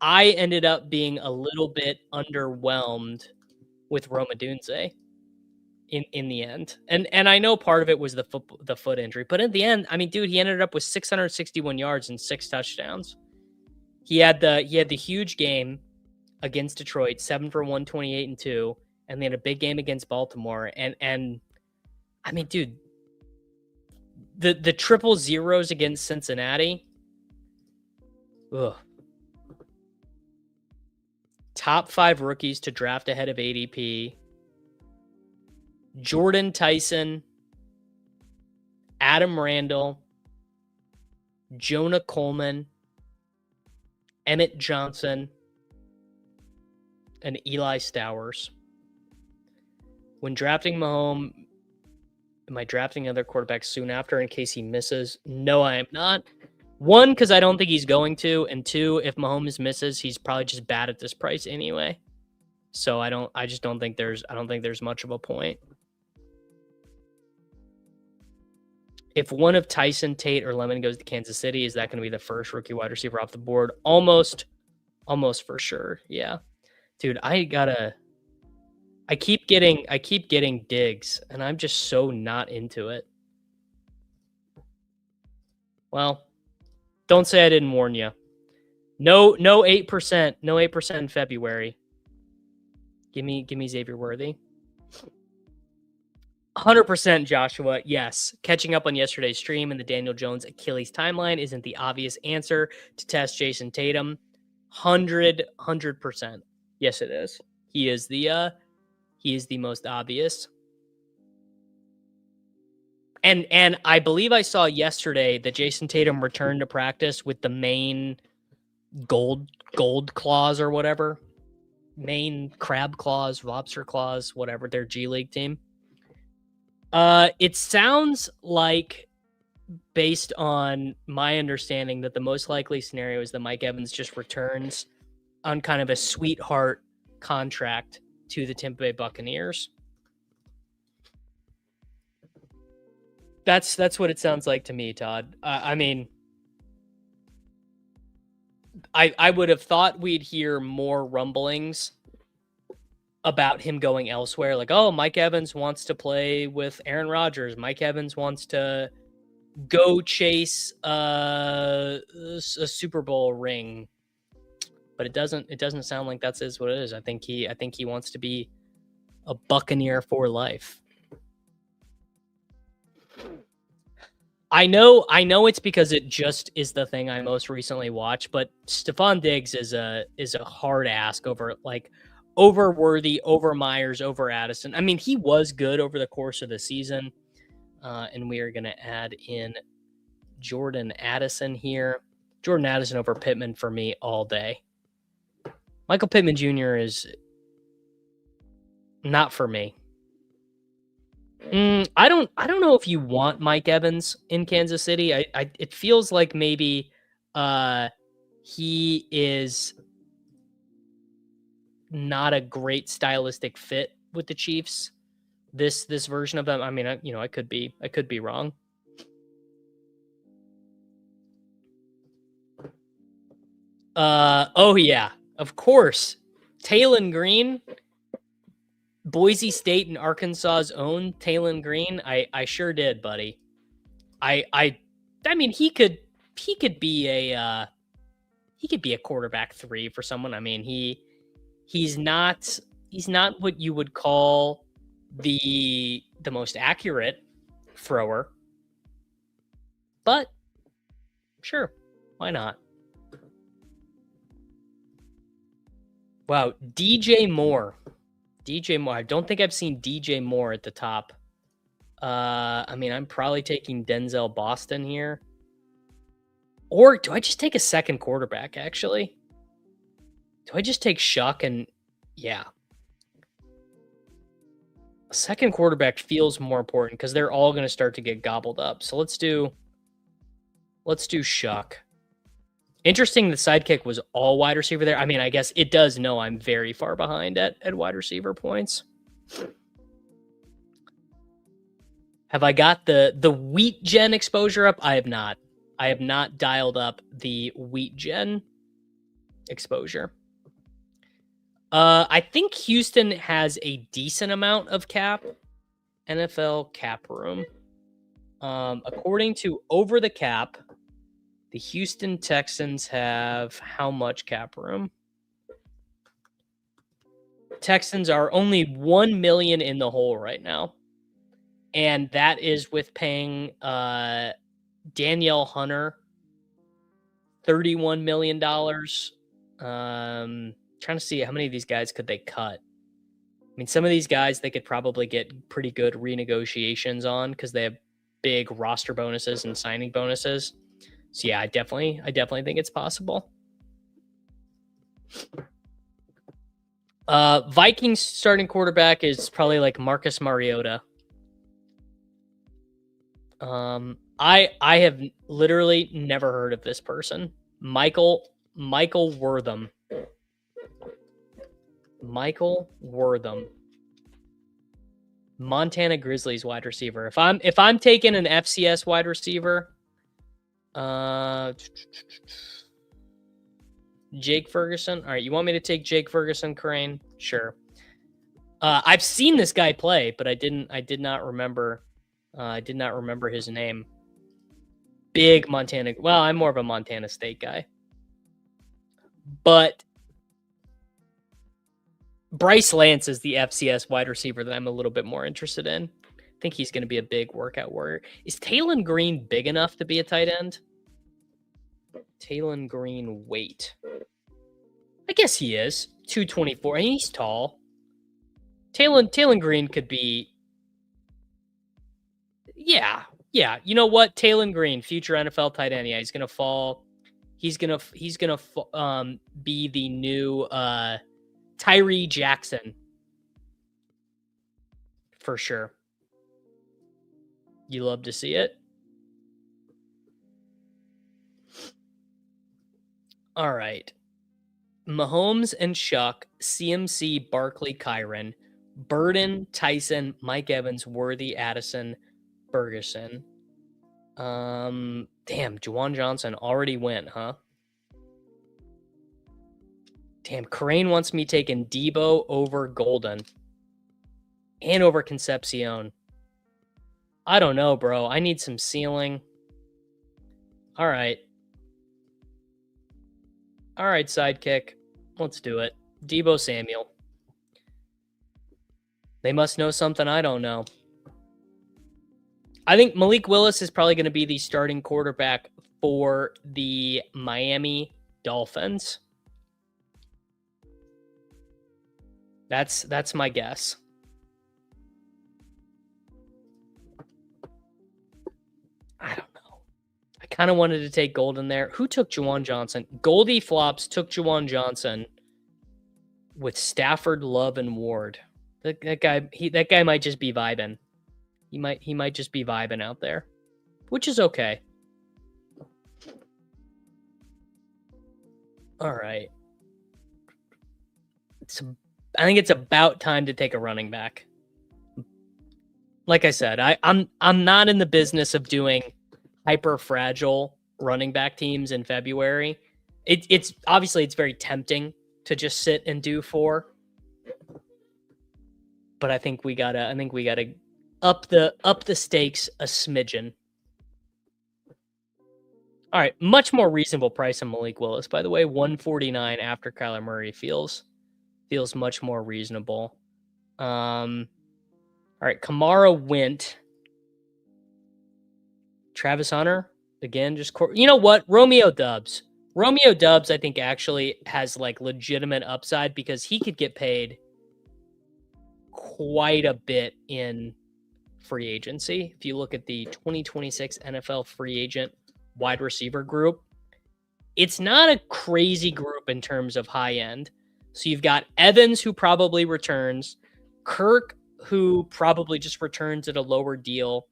I ended up being a little bit underwhelmed with Roma Dunze in the end. And I know part of it was the foot injury, but in the end, I mean, dude, he ended up with 661 yards and 6 touchdowns. He had the huge game against Detroit, 7 for 128 and 2, and they had a big game against Baltimore. And I mean, dude, the triple zeros against Cincinnati. Ugh. Top 5 rookies to draft ahead of ADP. Jordan Tyson, Adam Randall, Jonah Coleman, Emmett Johnson, and Eli Stowers. When drafting Mahomes, am I drafting another quarterback soon after in case he misses? No, I am not. 1, because I don't think he's going to, and 2, if Mahomes misses, he's probably just bad at this price anyway. So I don't think there's much of a point. If one of Tyson, Tate, or Lemon goes to Kansas City, is that going to be the first rookie wide receiver off the board? Almost for sure. Yeah, dude, I keep getting digs, and I'm just so not into it. Well, don't say I didn't warn you. No 8%. No 8% in February. Give me Xavier Worthy. 100% Joshua. Yes. Catching up on yesterday's stream and the Daniel Jones Achilles timeline isn't the obvious answer to test Jason Tatum. 100%. Yes, it is. He is the most obvious. And I believe I saw yesterday that Jason Tatum returned to practice with the main gold claws or whatever. Main crab claws, lobster claws, whatever, their G League team. It sounds like, based on my understanding, that the most likely scenario is that Mike Evans just returns on kind of a sweetheart contract to the Tampa Bay Buccaneers. That's what it sounds like to me, Todd. I mean, I would have thought we'd hear more rumblings about him going elsewhere. Like, oh, Mike Evans wants to play with Aaron Rodgers. Mike Evans wants to go chase a Super Bowl ring. But it doesn't sound like that's what it is. I think he wants to be a Buccaneer for life. I know it's because it just is the thing I most recently watched, but Stephon Diggs is a hard ask over Worthy, over Myers, over Addison. I mean, he was good over the course of the season. And we are going to add in Jordan Addison here. Jordan Addison over Pittman for me all day. Michael Pittman Jr. is not for me. I don't know if you want Mike Evans in Kansas City. It feels like maybe he is not a great stylistic fit with the Chiefs. This version of them. I mean, I could be wrong. Oh yeah, of course. Taylon Green, Boise State and Arkansas's own Taylon Green. I sure did, buddy. I mean, he could be a quarterback 3 for someone. I mean, he's not what you would call the most accurate thrower, but sure, why not? Wow, DJ Moore. I don't think I've seen DJ Moore at the top. I mean, I'm probably taking Denzel Boston here. Or do I just take a second quarterback, actually? Do I just take Shuck and... Yeah. A second quarterback feels more important because they're all going to start to get gobbled up. So let's do Shuck. Interesting, the sidekick was all wide receiver there. I mean, I guess it does know I'm very far behind at wide receiver points. Have I got the Wheat Gen exposure up? I have not. I have not dialed up the Wheat Gen exposure. I think Houston has a decent amount of cap. NFL cap room. According to Over the Cap, the Houston Texans have how much cap room? Texans are only $1 million in the hole right now. And that is with paying Danielle Hunter $31 million. Trying to see how many of these guys could they cut. I mean, some of these guys they could probably get pretty good renegotiations on because they have big roster bonuses and signing bonuses. So yeah, I definitely think it's possible. Vikings starting quarterback is probably like Marcus Mariota. I have literally never heard of this person. Michael Wortham. Michael Wortham. Montana Grizzlies wide receiver. If I'm taking an FCS wide receiver, Jake Ferguson. All right, you want me to take Jake Ferguson, Crane? Sure. I've seen this guy play, but I did not remember his name. Big Montana. Well, I'm more of a Montana State guy. But Bryce Lance is the FCS wide receiver that I'm a little bit more interested in. I think he's going to be a big workout warrior. Is Taylon Green big enough to be a tight end? Taylon Green weight. I guess he is. 224. And he's tall. Taylon Green could be... Yeah. Yeah, you know what? Taylon Green, future NFL tight end. Yeah, he's gonna fall. He's gonna be the new Tyree Jackson for sure. You love to see it. All right. Mahomes and Shuck, CMC, Barkley, Kyren, Burden, Tyson, Mike Evans, Worthy, Addison, Ferguson. Damn, Juwan Johnson already went, huh? Damn, Crane wants me taking Debo over Golden and over Concepcion. I don't know, bro. I need some ceiling. All right. All right, sidekick. Let's do it. Debo Samuel. They must know something I don't know. I think Malik Willis is probably going to be the starting quarterback for the Miami Dolphins. That's my guess. I don't know. I kind of wanted to take Golden there. Who took Juwan Johnson? Goldie Flops took Juwan Johnson with Stafford, Love, and Ward. That guy might just be vibing. He might just be vibing out there, which is okay. All right. I think it's about time to take a running back. Like I said, I'm not in the business of doing hyper fragile running back teams in February. It's obviously it's very tempting to just sit and do 4. But I think we gotta up the stakes a smidgen. All right, much more reasonable price on Malik Willis, by the way. 149 after Kyler Murray feels much more reasonable. All right, Kamara went. Travis Hunter again, just you know what? Romeo Doubs, I think actually has like legitimate upside because he could get paid quite a bit in free agency. If you look at the 2026 NFL free agent wide receiver group, it's not a crazy group in terms of high end. So you've got Evans, who probably returns, Kirk, who probably just returns at a lower deal.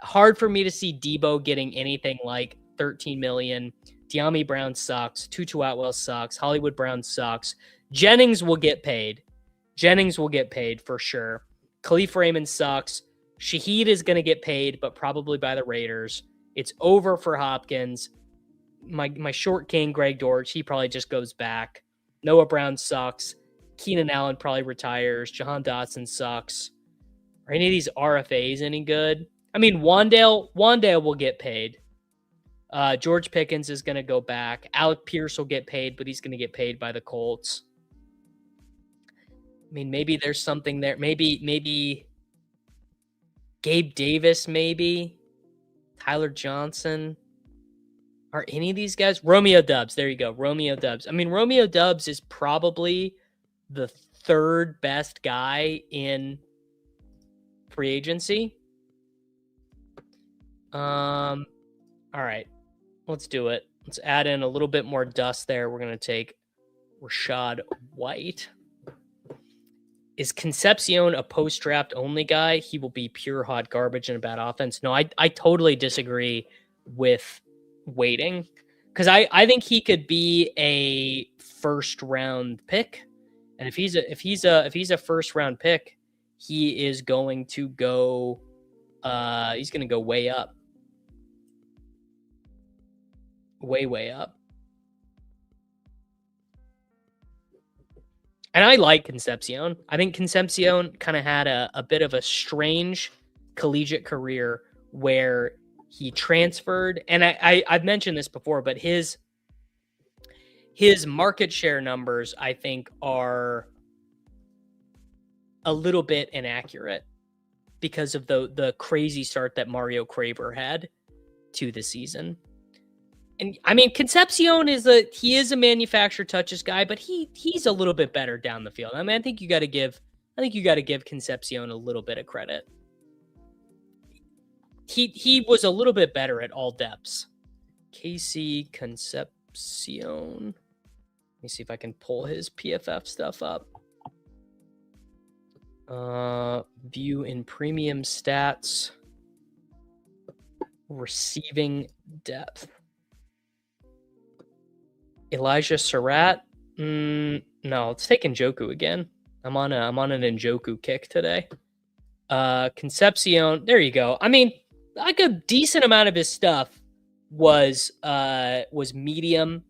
Hard for me to see Debo getting anything like 13 million. De'Ami Brown sucks. Tutu Atwell sucks. Hollywood Brown sucks. Jennings will get paid. For sure. Khalif Raymond sucks. Shaheed is going to get paid, but probably by the Raiders. It's over for Hopkins. My short king, Greg Dortch, he probably just goes back. Noah Brown sucks. Keenan Allen probably retires. Jahan Dotson sucks. Are any of these RFAs any good? I mean, Wandale will get paid. George Pickens is going to go back. Alec Pierce will get paid, but he's going to get paid by the Colts. I mean, maybe there's something there. Maybe Gabe Davis, maybe Tyler Johnson. Are any of these guys? Romeo Doubs. There you go. Romeo Doubs. I mean, Romeo Doubs is probably the third best guy in free agency. All right. Let's do it. Let's add in a little bit more dust there. We're going to take Rashad White. Is Concepcion a post-draft only guy? He will be pure hot garbage and a bad offense. No, I totally disagree with waiting because I think he could be a first round pick, and if he's a first round pick, he is going to go he's going to go way up, way up. And I like Concepcion. I think Concepcion kind of had a bit of a strange collegiate career where he transferred. And I've mentioned this before, but his market share numbers, I think, are a little bit inaccurate because of the crazy start that Mario Craver had to the season. And I mean, Concepcion is a manufactured touches guy, but he's a little bit better down the field. I mean, I think you got to give Concepcion a little bit of credit. he was a little bit better at all depths. KC Concepcion. Let me see if I can pull his PFF stuff up. View in premium stats. Receiving depth. Elijah Surratt. No, let's take Njoku again. I'm on an Njoku kick today. Concepcion. There you go. I mean, like a decent amount of his stuff was medium.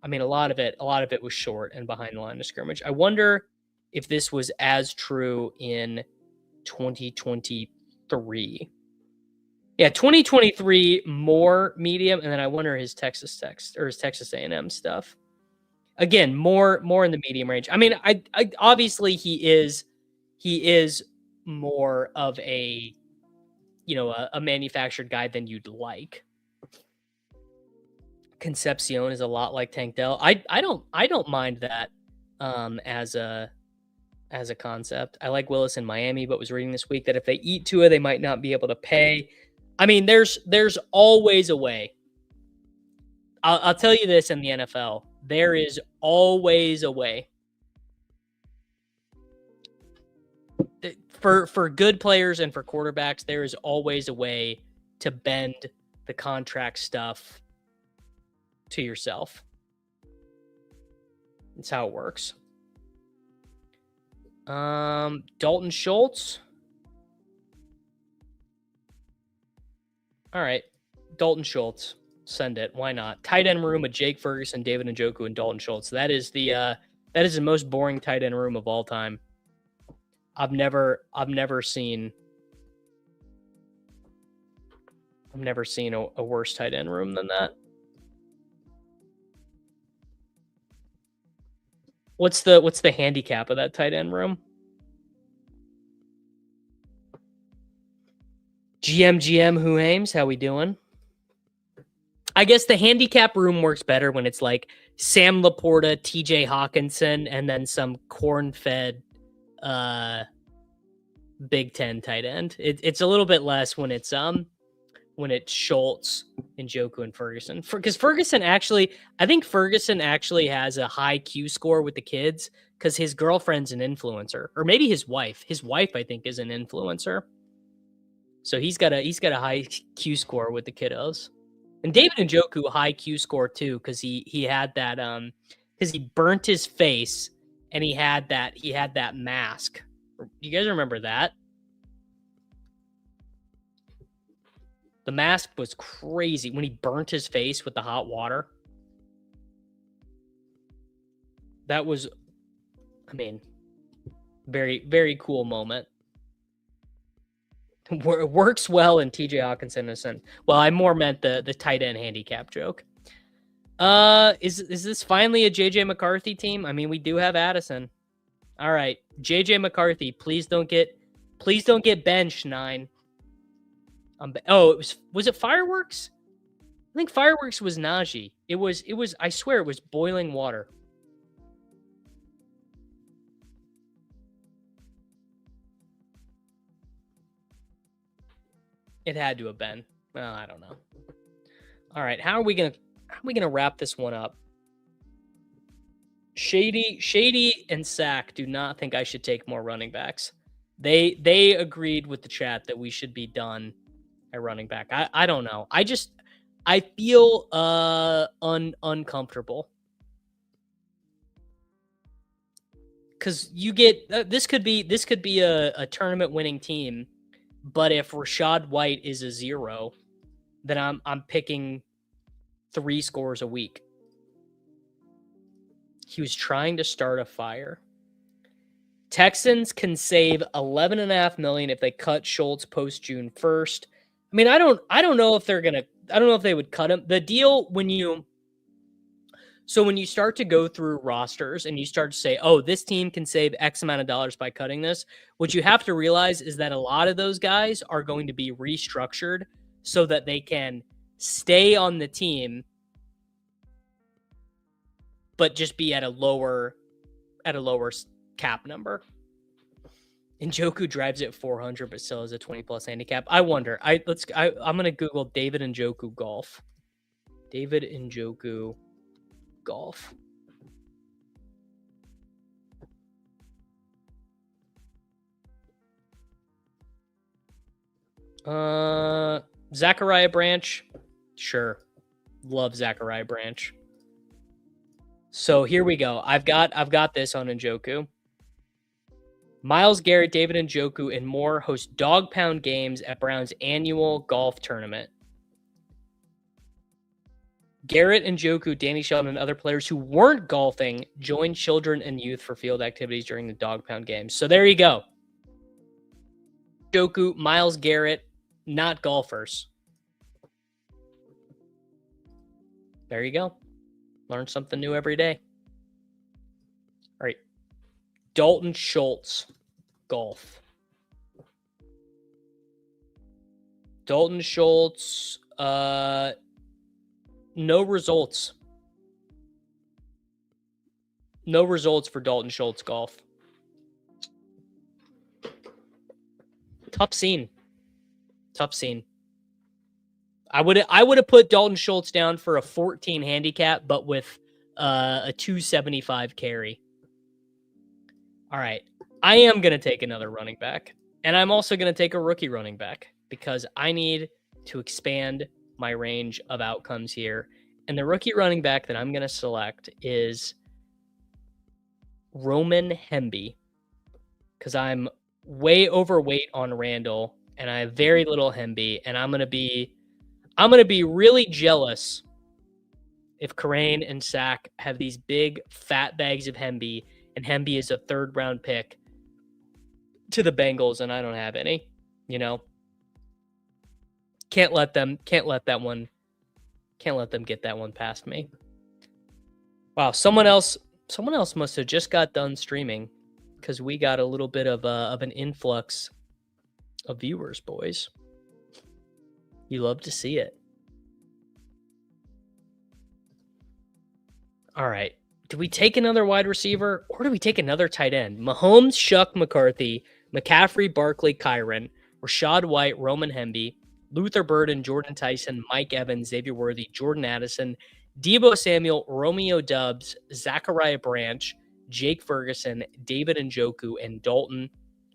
I mean, a lot of it was short and behind the line of scrimmage. I wonder if this was as true in 2023. Yeah, 2023 more medium, and then I wonder his Texas A&M stuff. Again, more in the medium range. I mean, I obviously he is more of a a manufactured guy than you'd like. Concepcion is a lot like Tank Dell. I don't mind that as a concept. I like Willis in Miami, but was reading this week that if they eat Tua, they might not be able to pay. I mean, there's always a way. I'll tell you this in the NFL. There is always a way. For good players and for quarterbacks, there is always a way to bend the contract stuff to yourself. That's how it works. Dalton Schultz. All right. Dalton Schultz. Send it. Why not? Tight end room with Jake Ferguson, David Njoku, and Dalton Schultz. That is the most boring tight end room of all time. I've never seen a worse tight end room than that. What's the handicap of that tight end room? GM Who Ames, how we doing? I guess the handicap room works better when it's like Sam Laporta, TJ Hawkinson, and then some corn-fed Big Ten tight end. It's a little bit less when it's Schultz, Njoku, and Ferguson. Because I think Ferguson actually has a high Q score with the kids because his girlfriend's an influencer, or maybe his wife. His wife, I think, is an influencer. So he's got a high Q score with the kiddos. And David Njoku, high Q score too, because he had that because he burnt his face and he had that mask. You guys remember that? The mask was crazy when he burnt his face with the hot water. That was, I mean, very, very cool moment. Works well in TJ Hawkinson. Well, I more meant the tight end handicap joke. Is this finally a JJ McCarthy team? I mean, we do have Addison. All right, JJ McCarthy, please don't get benched, 9. Was it Fireworks? I think Fireworks was Najee. It was I swear it was boiling water. It had to have been. Well, I don't know. All right, how are we gonna wrap this one up? Shady and Sack do not think I should take more running backs. They agreed with the chat that we should be done at running back. I don't know. I feel uncomfortable. Cuz you get this could be a tournament winning team, but if Rashad White is a 0, then I'm picking 3 scores a week. He was trying to start a fire. Texans can save $11.5 million if they cut Schultz post June 1st. I mean, I don't know if they would cut him. The deal when you start to go through rosters and you start to say, oh, this team can save X amount of dollars by cutting this, what you have to realize is that a lot of those guys are going to be restructured so that they can stay on the team, but just be at a lower cap number. Njoku drives at 400, but still has a 20+ handicap. I wonder. I'm gonna Google David Njoku golf. David Njoku golf. Zachariah Branch. Sure. Love Zachariah Branch. So here we go. I've got this on Njoku. Myles Garrett, David Njoku, and more host dog pound games at Brown's annual golf tournament. Garrett, Njoku, Danny Shelton, and other players who weren't golfing joined children and youth for field activities during the dog pound games. So there you go. Njoku, Myles Garrett, not golfers. There you go. Learn something new every day. All right. Dalton Schultz, golf. Dalton Schultz, no results. No results for Dalton Schultz, golf. Tough scene. Tough scene. I would have put Dalton Schultz down for a 14 handicap, but with a 275 carry. All right. I am going to take another running back, and I'm also going to take a rookie running back because I need to expand my range of outcomes here. And the rookie running back that I'm going to select is Roman Hemby because I'm way overweight on Randall and I have very little Hemby, and I'm going to be really jealous if Kyren and Sack have these big fat bags of Hemby, and Hemby is a 3rd round pick to the Bengals, and I don't have any. Can't let them get that one past me. Wow, someone else must have just got done streaming because we got a little bit of an influx of viewers, boys. You love to see it. All right. Do we take another wide receiver or do we take another tight end? Mahomes, Shuck, McCarthy, McCaffrey, Barkley, Kyren, Rashad White, Roman Hemby, Luther Burden, Jordan Tyson, Mike Evans, Xavier Worthy, Jordan Addison, Deebo Samuel, Romeo Doubs, Zachariah Branch, Jake Ferguson, David Njoku, and Dalton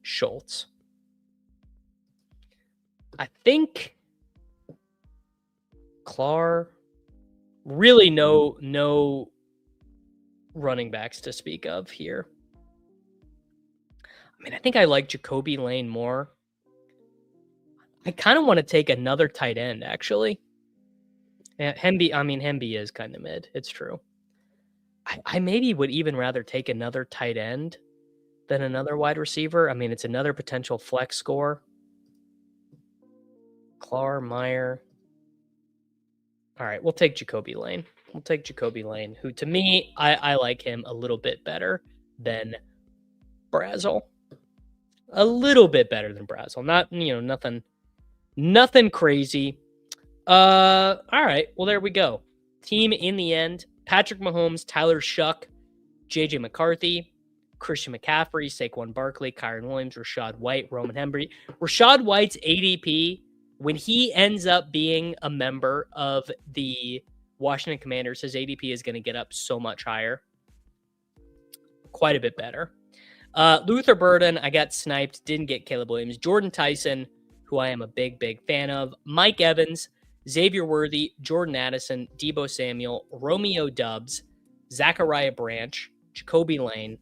Schultz. I think Clar, really no running backs to speak of here. I mean, I think I like Jacoby Lane more. I kind of want to take another tight end, actually. Hemby is kind of mid. It's true. I maybe would even rather take another tight end than another wide receiver. I mean, it's another potential flex score. Clar, Meyer. All right, we'll take Jacoby Lane. Who to me, I like him a little bit better than Brazel. A little bit better than Brazel. Not, nothing crazy. All right, well, there we go. Team in the end, Patrick Mahomes, Tyler Shuck, JJ McCarthy, Christian McCaffrey, Saquon Barkley, Kyren Williams, Rashad White, Roman Hemby. Rashad White's ADP, when he ends up being a member of the Washington Commanders, his ADP is going to get up so much higher. Quite a bit better. Luther Burden, I got sniped, didn't get Caleb Williams. Jordan Tyson, who I am a big, big fan of. Mike Evans, Xavier Worthy, Jordan Addison, Deebo Samuel, Romeo Doubs, Zachariah Branch, Jacoby Lane.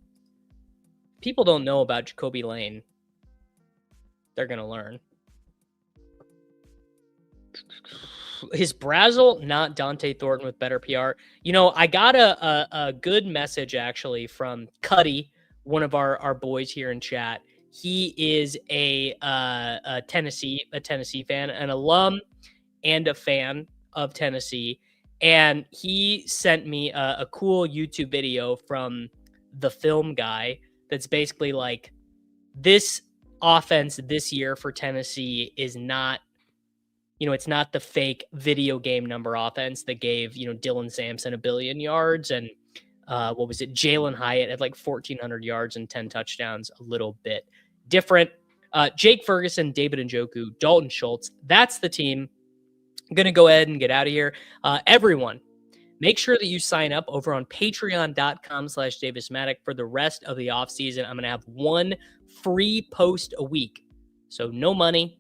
People don't know about Jacoby Lane. They're going to learn. His Brazel, not Dante Thornton with better PR. I got a good message actually from Cuddy, one of our boys here in chat. He is a Tennessee fan, an alum and a fan of Tennessee. And he sent me a cool YouTube video from the film guy that's basically like, this offense this year for Tennessee is not, it's not the fake video game number offense that gave, Dylan Sampson 1 billion yards and Jalen Hyatt had like 1,400 yards and 10 touchdowns, a little bit different. Jake Ferguson, David Njoku, Dalton Schultz. That's the team. I'm going to go ahead and get out of here. Everyone, make sure that you sign up over on patreon.com/DavisMattic for the rest of the offseason. I'm going to have one free post a week. So no money.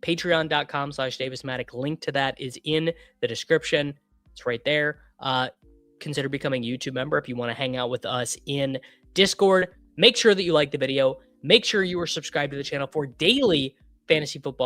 Patreon.com/DavisMattic. Link to that is in the description. It's right there. Consider becoming a YouTube member if you want to hang out with us in Discord. Make sure that you like the video. Make sure you are subscribed to the channel for daily fantasy football